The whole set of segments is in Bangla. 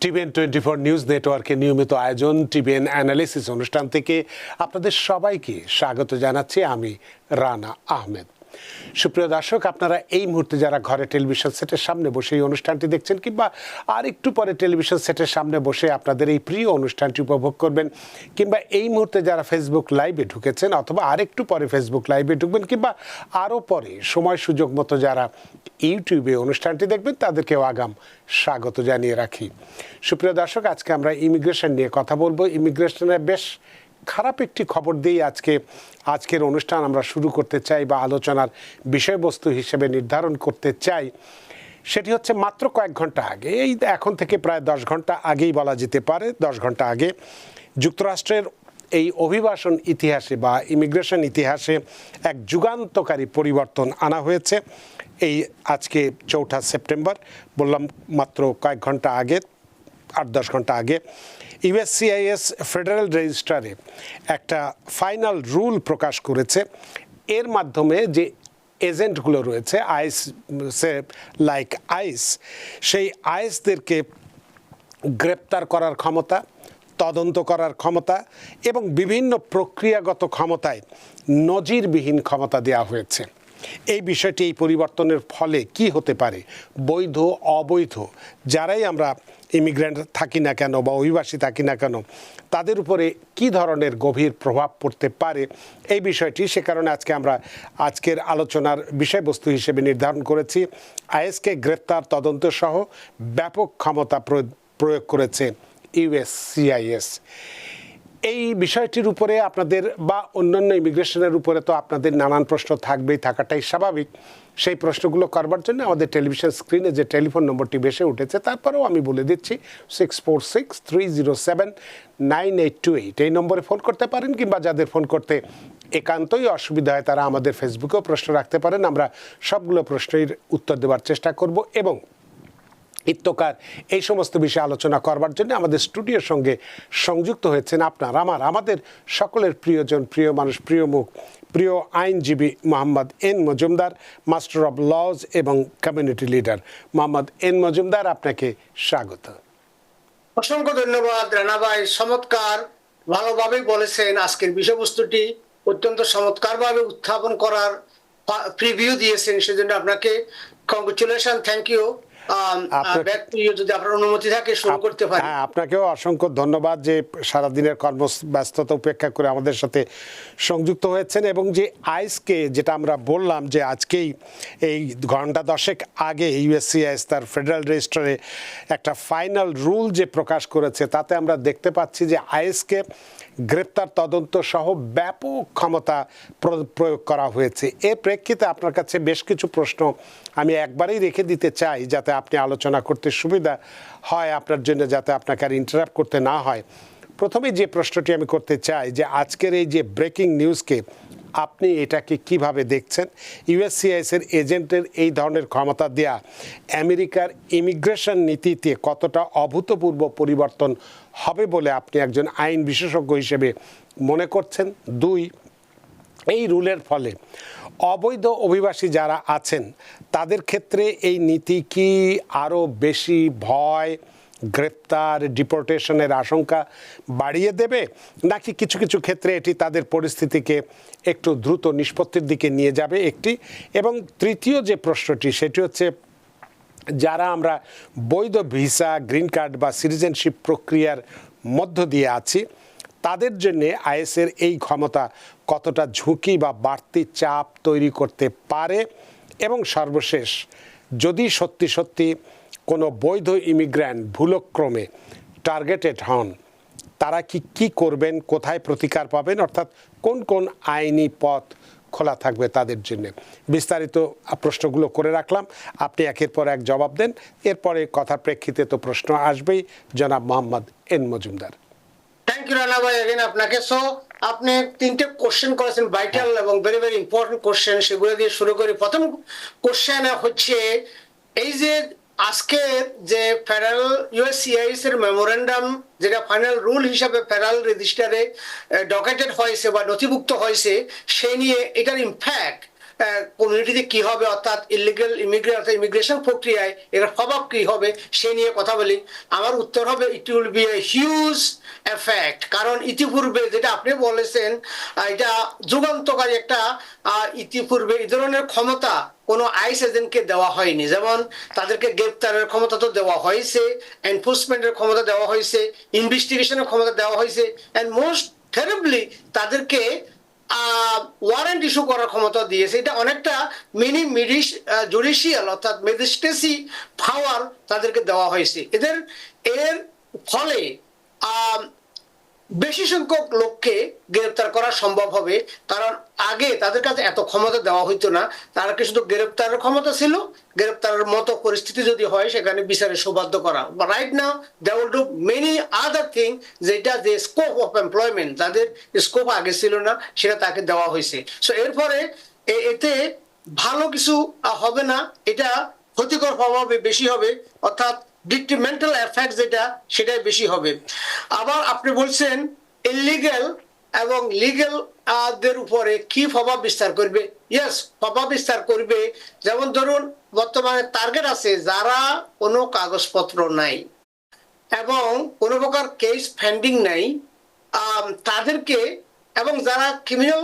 টিভিএন 24 নিউজ নেটওয়ার্কের নিয়মিত আয়োজন টিভিএন অ্যানালিসিস অনুষ্ঠান থেকে আপনাদের সবাইকে স্বাগত জানাচ্ছি আমি রানা আহমেদ। সুপ্রিয় দর্শক, আপনারা এই মুহূর্তে যারা ঘরে টেলিভিশন সেটের সামনে বসে এই অনুষ্ঠানটি দেখছেন কিংবা আর একটু পরে টেলিভিশন সেটের সামনে বসে আপনাদের এই প্রিয় অনুষ্ঠানটি উপভোগ করবেন, কিংবা এই মুহূর্তে যারা ফেসবুক লাইভে ঢুকেছেন অথবা আরেকটু পরে ফেসবুক লাইভে ঢুকবেন, কিংবা আরও পরে সময় সুযোগ মতো যারা ইউটিউবে অনুষ্ঠানটি দেখবেন, তাদেরকেও আগাম স্বাগত জানিয়ে রাখি। সুপ্রিয় দর্শক, আজকে আমরা ইমিগ্রেশন নিয়ে কথা বলবো। ইমিগ্রেশনের বেশ খারাপ একটি খবর দিয়ে আজকের অনুষ্ঠান আমরা শুরু করতে চাই বা আলোচনার বিষয়বস্তু হিসেবে নির্ধারণ করতে চাই। সেটি হচ্ছে মাত্র কয়েক ঘন্টা আগে, এই এখন থেকে প্রায় 10 ঘন্টা আগেই বলা যেতে পারে, 10 ঘন্টা আগে যুক্তরাষ্ট্রের এই অভিবাসন ইতিহাসে বা ইমিগ্রেশন ইতিহাসে এক যুগান্তকারী পরিবর্তন আনা হয়েছে। এই আজকে 4 সেপ্টেম্বর, বললাম মাত্র কয়েক ঘন্টা আগে, 8-10 ঘন্টা আগে ইউএসসিআইএস ফেডারেল রেজিস্ট্রারে একটা ফাইনাল রুল প্রকাশ করেছে। এর মাধ্যমে যে এজেন্টগুলো রয়েছে আইস, সেই আইসদেরকে গ্রেপ্তার করার ক্ষমতা, তদন্ত করার ক্ষমতা এবং বিভিন্ন প্রক্রিয়াগত ক্ষমতায় নজিরবিহীন ক্ষমতা দেওয়া হয়েছে। এই বিষয়টি, এই পরিবর্তনের ফলে কি হতে পারে, বৈধ অবৈধ যারাই আমরা ইমিগ্রেন্ট থাকি না কেন বা অভিবাসী থাকি না কেন, তাদের উপরে কি ধরনের গভীর প্রভাব পড়তে পারে, এই বিষয়টি, সে কারণে আজকে আমরা আজকের আলোচনার বিষয়বস্তু হিসেবে নির্ধারণ করেছি আইএসকে গ্রেপ্তার, তদন্ত সহ ব্যাপক ক্ষমতা প্রয়োগ করেছে ইউএসসিআইএস। এই বিষয়টির উপরে আপনাদের বা অন্যান্য ইমিগ্রেশনের উপরে তো আপনাদের নানান প্রশ্ন থাকবেই, থাকাটাই স্বাভাবিক। সেই প্রশ্নগুলো করবার জন্য আমাদের টেলিভিশন স্ক্রিনে যে টেলিফোন নম্বরটি ভেসে উঠেছে, তারপরেও আমি বলে দিচ্ছি 646-307-9828, এই নম্বরে ফোন করতে পারেন, কিংবা যাদের ফোন করতে একান্তই অসুবিধা হয় তারা আমাদের ফেসবুকেও প্রশ্ন রাখতে পারেন। আমরা সবগুলো প্রশ্নের উত্তর দেওয়ার চেষ্টা করব। এবং ইত্যকার এই সমস্ত বিষয়ে আলোচনা করবার জন্য আমাদের স্টুডিওর সঙ্গে সংযুক্ত হয়েছেন আমাদের সকলের প্রিয়জন, প্রিয় মানুষ, প্রিয় মুখ, প্রিয় আইনজীবী Mohammad N Majumdar, master of laws এবং community leader. Mohammad N Majumdar, আপনাকে স্বাগত। অসংখ্য ধন্যবাদ রানা ভাই, চমৎকার ভালোভাবেই বলেছেন। আজকের বিষয়বস্তুটি অত্যন্ত চমৎকারভাবে উত্থাপন করার প্রিভিউ দিয়েছেন, সেজন্য আপনাকে কংগ্রেচুলেশন, থ্যাংক ইউ। যদি আপনার অনুমতি থাকে শুরু করতে পারি। হ্যাঁ, আপনাকেও অসংখ্য ধন্যবাদ যে সারাদিনের কর্মব্যস্ততা উপেক্ষা করে আমাদের সাথে সংযুক্ত হয়েছেন। এবং যে আইসকে, যেটা আমরা বললাম যে আজকেই এই ঘন্টা 10 আগে ইউএসসিআইএস তার ফেডারেল রেজিস্ট্রারে একটা ফাইনাল রুল যে প্রকাশ করেছে, তাতে আমরা দেখতে পাচ্ছি যে আইএসকে গ্রেপ্তার, তদন্ত সহ ব্যাপক ক্ষমতা প্রয়োগ করা হয়েছে। এর প্রেক্ষিতে আপনার কাছে বেশ কিছু প্রশ্ন আমি একবারেই রেখে দিতে চাই, যাতে আপনি আলোচনা করতে সুবিধা হয় আপনার জন্য, যাতে আপনাকে আর ইন্টারাপ্ট করতে না হয়। প্রথমে যে প্রশ্নটি আমি করতে চাই যে আজকের এই যে ব্রেকিং নিউজকে আপনি এটাকে কিভাবে দেখছেন? ইউএসসিআইএসের এজেন্টের এই ধরনের ক্ষমতা দেয়া আমেরিকার ইমিগ্রেশন নীতিতে কতটা অভূতপূর্ব পরিবর্তন হবে বলে আপনি একজন আইন বিশেষজ্ঞ হিসেবে মনে করছেন? 2, এই রুলের ফলে অবৈধ অভিবাসী যারা আছেন তাদের ক্ষেত্রে এই নীতি কি আরও বেশি ভয়, গ্রেপ্তার, ডিপোর্টেশনের আশঙ্কা বাড়িয়ে দেবে, নাকি কিছু কিছু ক্ষেত্রে এটি তাদের পরিস্থিতিকে একটু দ্রুত নিষ্পত্তির দিকে নিয়ে যাবে? একটি। এবং তৃতীয় যে প্রশ্নটি, সেটি হচ্ছে যারা আমরা বৈধ ভিসা, গ্রিন কার্ড বা সিটিজেনশিপ প্রক্রিয়ার মধ্য দিয়ে আছি, তাদের জন্যে আইএসের এই ক্ষমতা কতটা ঝুঁকি বা বাড়তি চাপ তৈরি করতে পারে? এবং সর্বশেষ, যদি সত্যি সত্যি কোনো বৈধ ইমিগ্র্যান্ট ভুলক্রমে টার্গেটেড হন, তারা কি করবেন, কোথায় প্রতিকার পাবেন, অর্থাৎ কোন কোন আইনি পথ খোলা থাকবে তাদের জন্য? বিস্তারিত প্রশ্নগুলো করে রাখলাম, আপনি একের পর এক জবাব দেন। এরপরে কথার প্রেক্ষিতে তো প্রশ্ন আসবেই। জনাব Mohammad N Majumdar. Thank you Rana ভাই, এগেন আপনাকে। সো আপনি 3টে কোশ্চেন করেছেন, ভাইটাল এবং ভেরি ভেরি ইম্পর্টেন্ট কোশ্চেন, সেগুলো দিয়ে শুরু করি। প্রথম কোশ্চেন হচ্ছে এই যে আজকে যে ফেডারেল ইউএসসিআইএস এর মেমোরেন্ডাম, যেটা ফাইনাল রুল হিসাবে ফেডারেল রেজিস্টারে ডকেটেড হয়েছে বা নথিভুক্ত হয়েছে, সেই নিয়ে এটার ইম্প্যাক্ট কমিউনিটিতে কি হবে, অর্থাৎ ইলিগাল ইমিগ্রেন্ট অর্থাৎ ইমিগ্রেশন প্রক্রিয়ায় এর প্রভাব কি হবে সে নিয়ে কথা বলি, আমার উত্তর হবে ইট will B a huge effect. কারণ ইতিপূর্বে যেটা আপনি বলেছেন এটা যুগান্তকারী একটা, ইতিপূর্বে এই ধরনের ক্ষমতা কোনো আইস এজেন্টকে দেওয়া হয়নি। যেমন তাদেরকে গ্রেপ্তারের ক্ষমতা তো দেওয়া হয়েছে, এনফোর্সমেন্টের ক্ষমতা দেওয়া হয়েছে, ইনভেস্টিগেশনের ক্ষমতা দেওয়া হয়েছে, এন্ড মোস্ট টেরিবলি তাদেরকে ওয়ারেন্ট ইস্যু করার ক্ষমতা দিয়েছে। এটা অনেকটা মিনি জুডিশিয়াল অর্থাৎ ম্যাজিস্ট্রেসি পাওয়ার তাদেরকে দেওয়া হয়েছে। এর ফলে বেশি সংখ্যক লোককে গ্রেপ্তার করা সম্ভব হবে, কারণ আগে তাদের কাছে এত ক্ষমতা দেওয়া হইতো না। তারা কি শুধু গ্রেপ্তারের ক্ষমতা ছিল, গ্রেপ্তারের মতো পরিস্থিতি যদি হয় সেখানে বিচারে সুবাধ্য করা। Right now they will do many other thing, যেটা যে স্কোপ অফ এমপ্লয়মেন্ট তাদের স্কোপ আগে ছিল না, সেটা তাকে দেওয়া হয়েছে। সো এরপরে এতে ভালো কিছু হবে না, এটা ক্ষতিকর প্রভাব বেশি হবে, অর্থাৎ ডিট্রিমেন্টাল এফেক্ট যেটা সেটাই বেশি হবে। আবার আপনি বলছেন ইলিগ্যাল এবং লিগ্যাল দের উপরে কি প্রভাব বিস্তার করবে। ইয়েস, প্রভাব বিস্তার করবে। যেমন ধরুন বর্তমানে টার্গেট আছে যারা কোনো কাগজপত্র নাই এবং কোনো প্রকার কেস পেন্ডিং নাই তাদেরকে, এবং যারা ক্রিমিনাল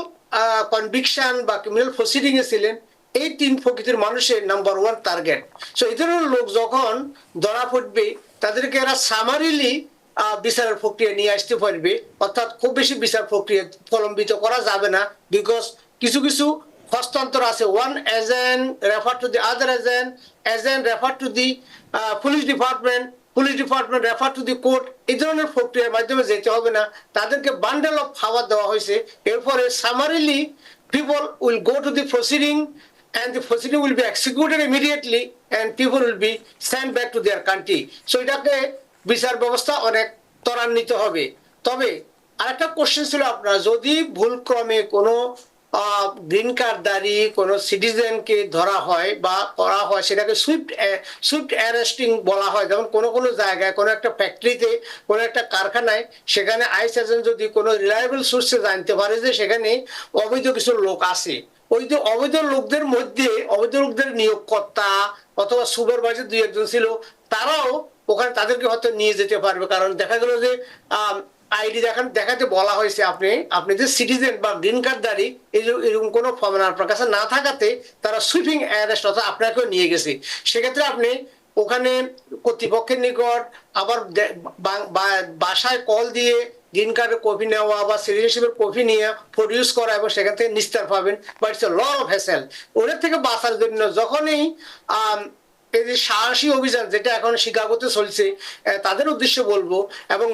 কনভিকশন বা ক্রিমিনাল প্রসিডিং এ ছিলেন, এই তিন প্রকৃতির মানুষের নাম্বার ওয়ান টার্গেট। সো এই ধরনের লোক যখন ধরা পড়বে তাদেরকে এরা সামারিলি বিচারের প্রক্রিয়া নিয়ে আসতে পারবে, অর্থাৎ খুব বেশি বিচার প্রক্রিয়া প্রলম্বিত করা যাবে না, বিকজ কিছু কিছু হস্তান্তর আছে। One agent refer to the other agent, agent refer to the police department, police department refer to the court. এই ধরনের প্রক্রিয়ার মাধ্যমে যেতে হবে না, তাদেরকে বান্ডেল অফ পাওয়ার দেওয়া হয়েছে। এরপরে summarily people will go to the proceeding and the proceeding will be executed immediately and people will be sent back to their country. So এটাকে বিচার ব্যবস্থা অনেক ত্বরান্বিত হবে। তবে আরেকটা কোশ্চেন ছিল আপনার, যদি ভুলক্রমে কোনো গ্রিন কার্ডধারী কোনো সিটিজেনকে ধরা হয় বা করা হয়, সেটাকে সুইফট অ্যারেস্টিং বলা হয়। যেমন কোনো কোনো জায়গায় কোনো একটা ফ্যাক্টরিতে, কোনো একটা কারখানায়, সেখানে আইস এজেন্ট যদি কোনো রিলায়েবল সোর্সে জানতে পারে যে সেখানে অবৈধ কিছু লোক আছে, ওই যে অবৈধ লোকদের মধ্যে অবৈধ লোকদের নিয়োগকর্তা অথবা সুপারভাইজার দুই একজন ছিল, তারাও ওখানে তাদেরকে হয়তো নিয়ে যেতে পারবে। কারণ দেখা গেল যে আইডি দেখাতে বলা হয়েছে, আপনি যে সিটিজেন বা গ্রিন কার্ডধারী এরকম কোনো ফর্ম আপনার কাছে না থাকাতে তারা সুইপিং অ্যারেস্ট অর্থাৎ আপনাকেও নিয়ে গেছে। সেক্ষেত্রে আপনি ওখানে কর্তৃপক্ষের নিকট আবার বাসায় কল দিয়ে গ্রিন কার্ডের কপি নেওয়া বা সিটিজেনশিপের কপি নিয়ে প্রডিউস করা এবং সেখান থেকে নিস্তার পাবেন, but it's a lot of hassle. ওদের থেকে বাঁচার জন্য যখনই এই যে সাহসী অভিযান যেটা এখন শিকাগোতে চলছে, তাদের উদ্দেশ্যে বলবো, এবং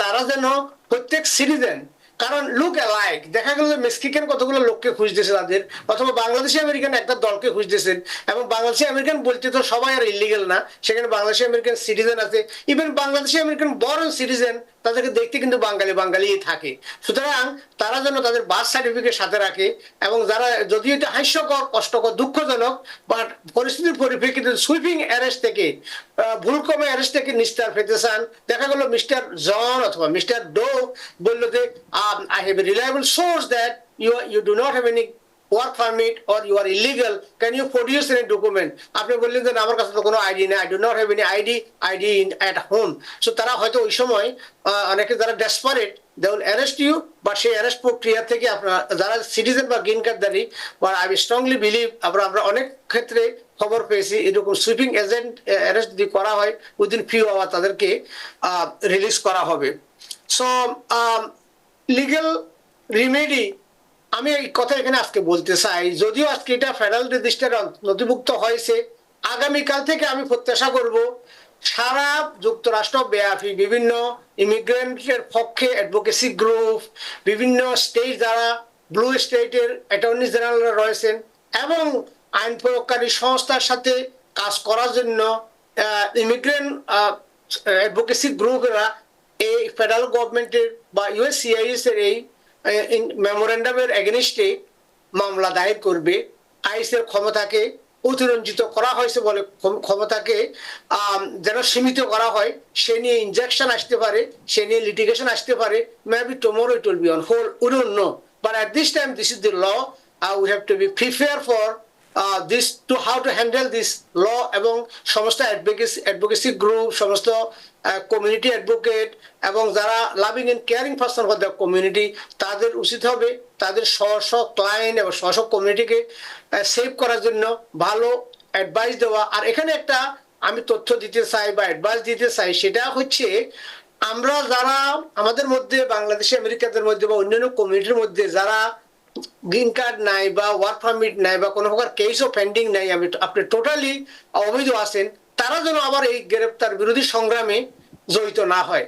তারা যেন প্রত্যেক সিটিজেন, কারণ লুক অ্যালাইক, দেখা গেল যে মেক্সিকান কতগুলো লোককে খুঁজতেছে তাদের, অথবা বাংলাদেশি আমেরিকান একটা দলকে খুঁজতেছেন, এবং বাংলাদেশি আমেরিকান বলতে তো সবাই আর ইলিগেল না, সেখানে বাংলাদেশি আমেরিকান সিটিজেন আছে, ইভেন বাংলাদেশি আমেরিকান বড় সিটিজেন, তাদেরকে দেখতে কিন্তু বাঙালি থাকে। সুতরাং তারা যেন তাদের বার্থ সার্টিফিকেট সাথে রাখে, এবং যারা যদিও এটা হাস্যকর, কষ্টকর, দুঃখজনক, বাট পরিস্থিতির পরিপ্রেক্ষিতে সুইপিং অ্যারেস্ট থেকে, ভুলক্রমে অ্যারেস্ট থেকে নিস্তার পেতে চান, দেখা গেল মিস্টার জন অথবা মিস্টার ডো বললো যে I have a reliable source that you do not have any work permit or you are illegal, can you produce any document? আপনি বললেন যে আমার কাছে তো কোনো আইডি নেই, I do not have any ID at home. So তারা হয়তো ওই সময় অনেকে যারা desperate, they will arrest you, but সেই অ্যারেস্ট প্রক্রিয়া থেকে আপনারা যারা সিটিজেন বা গ্রিন কার্ডধারী, বা I strongly believe আমরা অনেক ক্ষেত্রে খবর পেয়েছি এরকম সুইপিং এজেন্ট অ্যারেস্ট যদি করা হয় উইদিন ফিউ আওয়ার তাদেরকে রিলিজ করা হবে। সো লিগ্যাল রিমেডি, আমি এই কথা এখানে আজকে বলতে চাই, যদিও আজকে এটা ফেডারেল রেজিস্টারে নথিভুক্ত হয়েছে, আগামীকাল থেকে আমি প্রত্যাশা করব সারা যুক্তরাষ্ট্র ব্যাপী বিভিন্ন ইমিগ্রেন্টের পক্ষে অ্যাডভোকেসি গ্রুপ, বিভিন্ন স্টেট যারা ব্লু স্টেটের অ্যাটর্নি জেনারেলরা রয়েছেন, এবং আইন প্রয়োগকারী সংস্থার সাথে কাজ করার জন্য ইমিগ্রেন্ট অ্যাডভোকেসি গ্রুপেরা এই ফেডারেল গভর্নমেন্টের বা ইউএসসিআইএস এর এই মেমোরেন্ডামের এগেনিস্টে মামলা দায়ের করবে। আইসের ক্ষমতাকে অতিরঞ্জিত করা হয়েছে বলে ক্ষমতাকে যেন সীমিত করা হয়, সে নিয়ে ইনজেকশন আসতে পারে, সে নিয়ে লিটিগেশন আসতে পারে, maybe tomorrow it will be on hold, we don't know, but at this time this is the law we have to be prepared for this to how to handle this law এবং সমস্ত advocacy group সমস্ত কমিউনিটি অ্যাডভোকেট এবং যারা loving and caring person for the community তাদের উচিত হবে তাদের স্ব ক্লায়েন্ট এবং স্ব কমিউনিটিকে সেভ করার জন্য ভালো অ্যাডভাইস দেওয়া। আর এখানে একটা আমি তথ্য দিতে চাই বা অ্যাডভাইস দিতে চাই, সেটা হচ্ছে আমরা যারা আমাদের মধ্যে বাংলাদেশি আমেরিকানদের মধ্যে বা অন্যান্য কমিউনিটির মধ্যে যারা গ্রিন কার্ড নাই বা ওয়ার্ক পারমিট নাই বা কোনো প্রকার কেস অফ পেন্ডিং নাই, আপনি টোটালি অবৈধ আছেন, তারা যেন আবার এই গ্রেপ্তার বিরোধী সংগ্রামে জড়িত না হয়।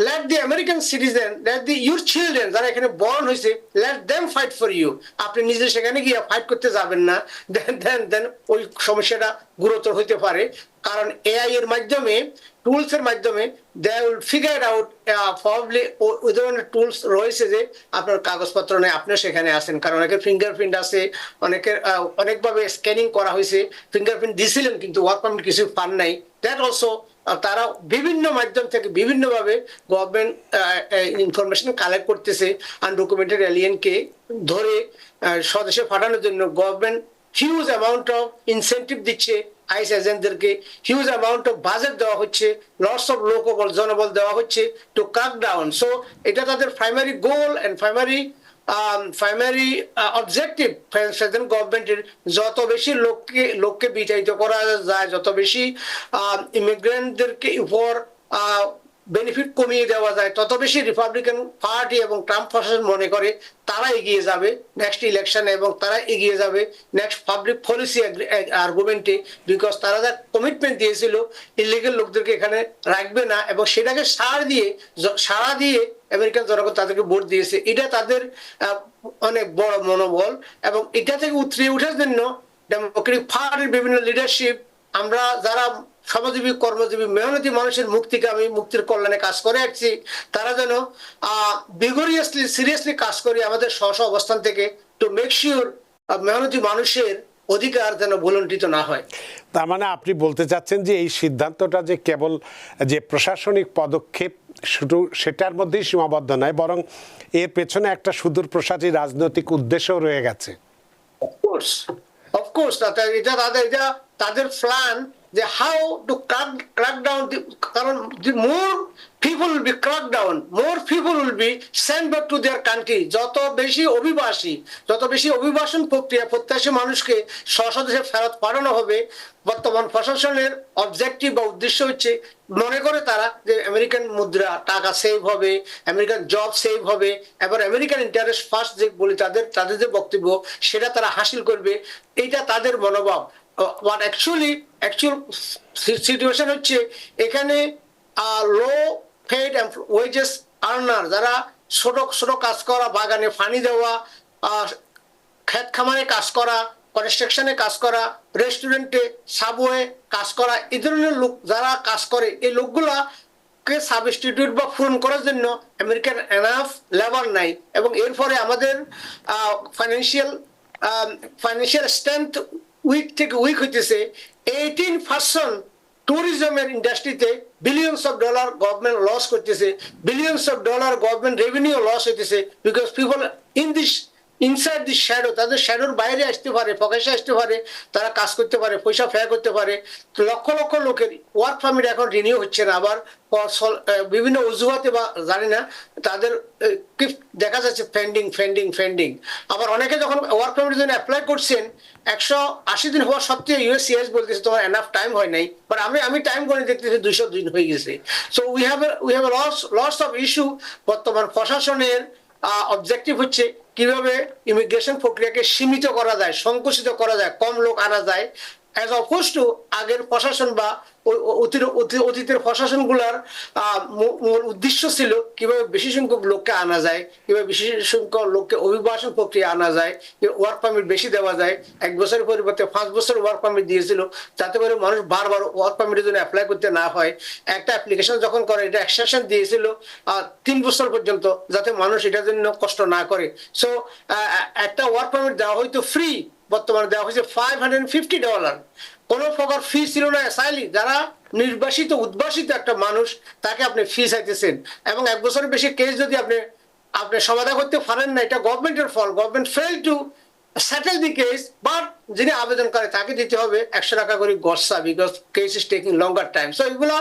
Let the American citizen, let the your children যারা এখানে বর্ন হয়েছে, let them fight for you. আপনি নিজে সেখানে গিয়ে ফাইট করতে যাবেন না, দেন ওই সমস্যাটা গুরুতর হইতে পারে। কারণ এআই এর মাধ্যমে, টুলস এর মাধ্যমে they will figure it out, probably ওই ধরনের টুলস রয়েছে যে আপনার কাগজপত্র নেই, আপনিও সেখানে আছেন। কারণ অনেকের ফিঙ্গারপ্রিন্ট আছে, অনেকের অনেকভাবে স্ক্যানিং করা হয়েছে, ফিঙ্গারপ্রিন্ট দিয়েছিলেন কিন্তু ওয়ার্ক পারমিট কিছু পান নাই। দ্যাট অলসো তারা বিভিন্ন মাধ্যম থেকে বিভিন্নভাবে গভর্নমেন্ট ইনফরমেশন কালেক্ট করতেছে। আনডকুমেন্টেড এলিয়েনকে ধরে স্বদেশে পাঠানোর জন্য government huge amount of incentive দিচ্ছে, আইস এজেন্টদেরকে হিউজ অ্যামাউন্ট অফ বাজেট দেওয়া হচ্ছে, লটস অফ লোকবল জনবল দেওয়া হচ্ছে টু ক্র্যাক ডাউন। সো এটা তাদের primary goal and primary objective গভর্নমেন্টের, যত বেশি লোককে বিতাড়িত করা যায়, যত বেশি ইমিগ্রেন্টদেরকে উপর বেনিফিট কমিয়ে দেওয়া যায়, তত বেশি রিপাবলিকান পার্টি এবং ট্রাম্প প্রশাসন মনে করে তারা এগিয়ে যাবে নেক্সট ইলেকশনে এবং তারা এগিয়ে যাবে নেক্সট পাবলিক পলিসি আর্গুমেন্টে, বিকজ তারা যা কমিটমেন্ট দিয়েছিল ইলিগাল লোকদেরকে এখানে রাখবে না এবং সেটাকে সাড়া দিয়ে আমেরিকান জনগণ তাদেরকে ভোট দিয়েছে। এটা তাদের অনেক বড় মনোবল এবং এটা থেকে উতরিয়ে ওঠার জন্য ডেমোক্রেটিক পার্টির বিভিন্ন লিডারশিপ, আমরা যারা শ্রমজীবী কর্মজীবী মেহনতি মানুষের মুক্তির কল্যাণে কাজ করে আসছি, তারা যেন ভিগোরিয়াসলি সিরিয়াসলি কাজ করে আমাদের স্ব অবস্থান থেকে টু মেক শিওর মেহনতি মানুষের অধিকার যেন ভুলণ্ঠিত না হয়। তার মানে আপনি বলতে চাচ্ছেন যে এই সিদ্ধান্তটা যে কেবল যে প্রশাসনিক পদক্ষেপ শুধু সেটার মধ্যেই সীমাবদ্ধ নয়, বরং এর পেছনে একটা সুদূর প্রসারী রাজনৈতিক উদ্দেশ্যও রয়ে গেছে। অফকোর্স এটা তাদের প্ল্যান যে হাউ টু crack down, কারণ more people will be cracked down, more people will be sent back to their country. যত বেশি অভিবাসন প্রক্রিয়া প্রত্যাশী মানুষকে স্বদেশে ফেরত পাঠানো হবে, বর্তমান প্রশাসনের অবজেক্টিভ বা উদ্দেশ্য হচ্ছে, মনে করে তারা যে আমেরিকান মুদ্রা টাকা সেভ হবে, আমেরিকান জব সেভ হবে, এবার আমেরিকান ইন্টারেস্ট ফার্স্ট যে বলি তাদের যে বক্তব্য সেটা তারা হাসিল করবে, এইটা তাদের মনোভাব। বাট actual সিচুয়েশন হচ্ছে এখানে লো পেড ওয়েজেস আর্নার, যারা ছোট কাজ করা, বাগানে পানি দেওয়া, ক্ষেত খামারে কাজ করা, কনস্ট্রাকশনে কাজ করা, রেস্টুরেন্টে সাবওয়ে কাজ করা, এই ধরনের লোক যারা কাজ করে, এই লোকগুলা কে সাবস্টিটিউট বা পূরণ করার জন্য আমেরিকার এনাফ লেবার নাই এবং এর ফলে আমাদের ফাইন্যান্সিয়াল স্ট্রেংথ উইক হইতেছে। 18% ট্যুরিজমের ইন্ডাস্ট্রিতে billions of dollar government loss করতেছে, billions of dollar government revenue loss হইতেছে, because people inside this shadow, তাদের শ্যাডোর বাইরে আসতে পারে, প্রকাশ্যে আসতে পারে, তারা কাজ করতে পারে, পয়সা ব্যয় করতে পারে। লক্ষ লক্ষ লোকের ওয়ার্ক পারমিট এখন রিনিউ হচ্ছে না, আবার বিভিন্ন অজুহাতে বা জানি না তাদের দেখা যাচ্ছে ফেন্ডিং। আবার অনেকে যখন ওয়ার্ক পারমিটের জন্য অ্যাপ্লাই করছেন 180 দিন হওয়া সত্ত্বেও ইউএসসিআইএস বলতেছে তোমার এনাফ টাইম হয় নাই, বাট আমি টাইম করে দেখতেছি 200 দিন হয়ে গেছে। So we have lots of issue. বর্তমান প্রশাসনের অবজেক্টিভ হচ্ছে কিভাবে ইমিগ্রেশন প্রক্রিয়াকে সীমিত করা যায়, সংকুচিত করা যায়, কম লোক আনা যায়, অ্যাজ অপোজ টু আগের প্রশাসন বা অতীতের প্রশাসনগুলার মূল উদ্দেশ্য ছিল কিভাবে বেশি সংখ্যক লোককে আনা যায়, কিভাবে বেশি সংখ্যক লোককে অভিবাসন প্রক্রিয়া আনা যায়, ওয়ার্ক পারমিট বেশি দেওয়া যায়। 1 বছরের পরিবর্তে 5 বছর ওয়ার্ক পারমিট দিয়েছিল, যাতে করে মানুষ বারবার ওয়ার্ক পারমিটের জন্য অ্যাপ্লাই করতে না হয়। একটা অ্যাপ্লিকেশন যখন করে এটা এক্সটেনশন দিয়েছিল 3 বছর পর্যন্ত, যাতে মানুষ এটার জন্য কষ্ট না করে। সো একটা ওয়ার্ক পারমিট দেওয়া হয়তো ফ্রি, বর্তমানে দেওয়া হয়েছে $550। কোনো প্রকার ফি ছিল না। অ্যাসাইলি যারা নির্বাসিত উদ্বাসিত একটা মানুষ, তাকে আপনি ফি চাইতেছেন এবং 1 বছরের বেশি কেস যদি আপনি সমাধান করতে পারেন না, এটা গভর্নমেন্টের ফল। Government fail to settle the case, but যিনি আবেদন করে তাকে দিতে হবে 100 টাকা করে গসা, because case is taking longer time. So এগুলা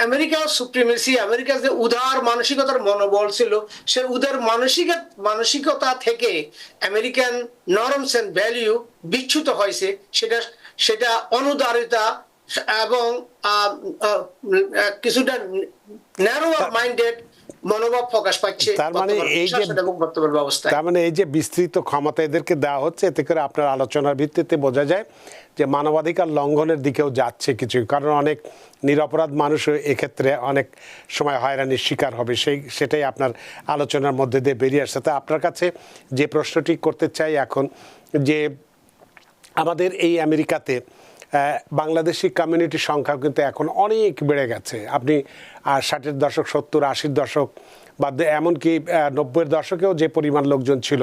আমেরিকার সুপ্রিমেসি, আমেরিকার যে উদার মানসিকতার মনোবল ছিল, সে উদার মানসিকতা থেকে আমেরিকান নরমস এন্ড ভ্যালিউ বিচ্যুত হয়েছে। সেটা সেটা অনুদারিতা এবং কিছুটা ন্যারোয়ার মাইন্ডেড মনোভাব প্রকাশ পাচ্ছে তার মানে এই যে বর্তমান ব্যবস্থায়। তার মানে এই যে বিস্তৃত ক্ষমতা এদেরকে দেওয়া হচ্ছে, এতে করে আপনার আলোচনার ভিত্তিতে বোঝা যায় যে মানবাধিকার লঙ্ঘনের দিকেও যাচ্ছে কিছু, কারণ অনেক নিরপরাধ মানুষ এক্ষেত্রে অনেক সময় হয়রানির শিকার হবে, সেটাই আপনার আলোচনার মধ্যে দিয়ে বেরিয়ে আসছে। তা আপনার কাছে যে প্রশ্নটি করতে চাই এখন, যে আমাদের এই আমেরিকাতে বাংলাদেশি কমিউনিটির সংখ্যা কিন্তু এখন অনেক বেড়ে গেছে। আপনি 60-এর দশক, 70-80-র দশক বা এমনকি 90-এর দশকেও যে পরিমাণ লোকজন ছিল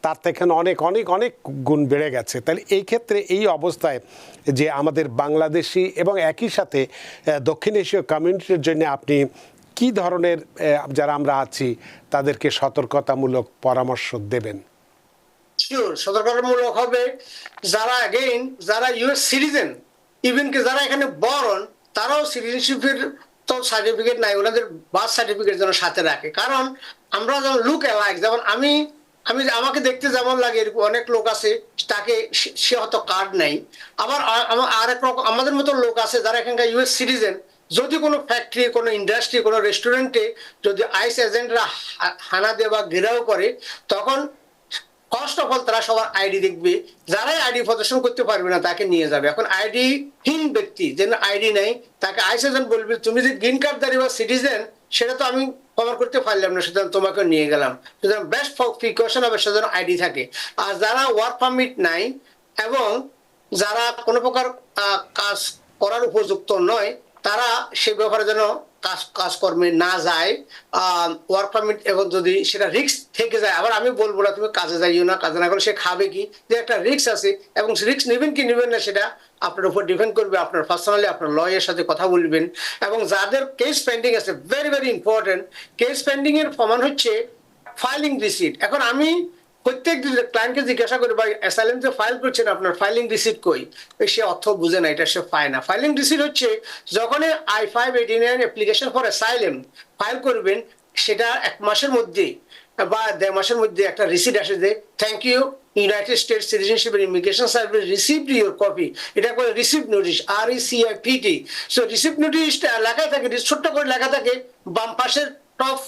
তার থেকে অনেক অনেক অনেক গুণ বেড়ে গেছে। তাহলে এই ক্ষেত্রে এই অবস্থায় যে আমাদের বাংলাদেশি এবং একই সাথে দক্ষিণ এশীয় কমিউনিটির জন্য আপনি কি ধরনের, যারা আমরা আছি তাদেরকে সতর্কতামূলক পরামর্শ দেবেন? শিওর, সতর্কতামূলক হবে যারা ইউএস সিটিজেন, ইভেন কি যারা এখানে বরণ, তারাও সিটিজেনশিপের তো সার্টিফিকেট নাই, ওনাদের বার্থ সার্টিফিকেট যেন সাথে রাখে। কারণ আমরা যেমন লুক অ্যালাইক, যেমন আমি আমাকে দেখতে যেমন লাগে এরকম অনেক লোক আছে, তাকে সে হয়তো কার্ড নাই। আবার আরেক রকম আমাদের মতো লোক আছে যারা এখানকার ইউএস সিটিজেন, যদি কোনো ফ্যাক্টরি, কোনো ইন্ডাস্ট্রি, কোনো রেস্টুরেন্টে যদি আইস এজেন্টরা হানা দেয় বা ঘেরাও করে, তখন ফার্স্ট অফ অল তারা সবার আইডি দেখবে। যারাই আইডি প্রদর্শন করতে পারবে না তাকে নিয়ে যাবে। এখন আইডি হীন ব্যক্তি, যে আইডি নাই, তাকে আইস এজেন্ট বলবে তুমি যে গ্রিন কার্ডধারী বা সিটিজেন সেটা তো আমি কভার করতে পারলাম না, সুতরাং তোমাকে নিয়ে গেলাম। সুতরাং বেস্ট প্রিকশন হবে সেজন্য আইডি থাকে। আর যারা ওয়ার্ক পারমিট নাই এবং যারা কোনো প্রকার কাজ করার উপযুক্ত নয়, তারা সে ব্যাপারে যেন কাজকর্মে না যায়। ওয়ার্ক পারমিট এবং যদি সেটা রিস্ক থেকে যায়, আবার আমি বলবো না তুমি কাজে যাইও না, কাজে না করলে সে খাবে কি, যে একটা রিস্ক আছে, এবং রিস্ক নেবেন কি নেবেন না সেটা আপনার উপর ডিপেন্ড করবে। আপনার পার্সোনালি আপনার লয়ের সাথে কথা বলবেন। এবং যাদের কেস পেন্ডিং আছে, very very important, case pending এর প্রমাণ হচ্ছে ফাইলিং রিসিট। এখন আমি প্রত্যেক ক্লায়েন্টকে জিজ্ঞাসা করি, ভাই অ্যাসাইলেম যে ফাইল করছেন আপনার ফাইলিং রিসিট কই? সে অর্থ বুঝে না, এটা সে পায় না। ফাইলিং রিসিট হচ্ছে যখন I-589 application for asylum file করবেন, সেটা 1 মাসের মধ্যে বা 1.5 মাসের মধ্যে একটা রিসিট আসে যে thank you United States citizenship and immigration service received your copy. এটা করে receipt notice, RECIPT। So receipt নোটিশটা লেখা থাকে, ছোট্ট করে লেখা থাকে বাম পাশের টপ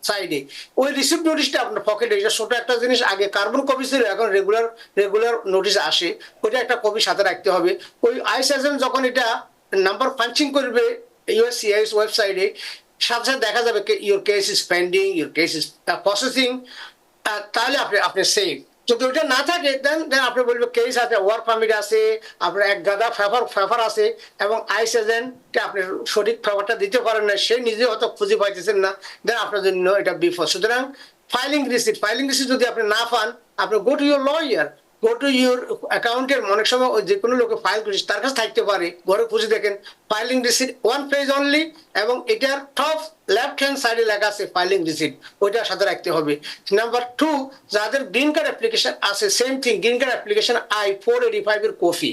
সাইডে। ওই রিসিপ্ট নোটিশটা আপনার পকেটে, এটা ছোট একটা জিনিস, আগে কার্বন কপি ছিল, এখন রেগুলার নোটিশ আসে, ওইটা একটা কপি সাথে রাখতে হবে। ওই আইস এজেন্ট যখন এটা নাম্বার পাঞ্চিং করবে USCIS ওয়েবসাইটে, সাথে সাথে দেখা যাবে your case is pending, your case is processing, তাহলে আপনি সেফ। যদি ওইটা না থাকে দেন আপনি বলবে কেস আছে, ওয়ার্ক পারমিট আছে, আপনার এক গাদা ফেফার আছে, এবং আইস এজেন্টকে আপনি সঠিক ফেফারটা দিতে পারেন না, সে নিজে হয়তো খুঁজে পাইতেছেন না, দেন আপনার জন্য এটা বিপদ। সুতরাং ফাইলিং রিসিট যদি আপনি না পান, আপনি go to your lawyer, go to your অ্যাকাউন্টের। অনেক সময় যে কোনো লোকে ফাইল করিস তার কাছে থাকতে পারে, ঘরে খুঁজে দেখেন ফাইলিং রিসিট 1 পেজ অনলি, এবং এটার টপ লেফট হ্যান্ড সাইডে লেখা আছে ফাইলিং রিসিট, ওইটার সাথে রাখতে হবে। নাম্বার 2, যাদের গ্রিন কার্ড অ্যাপ্লিকেশন আছে, same thing, green card application I-485 এর কপি।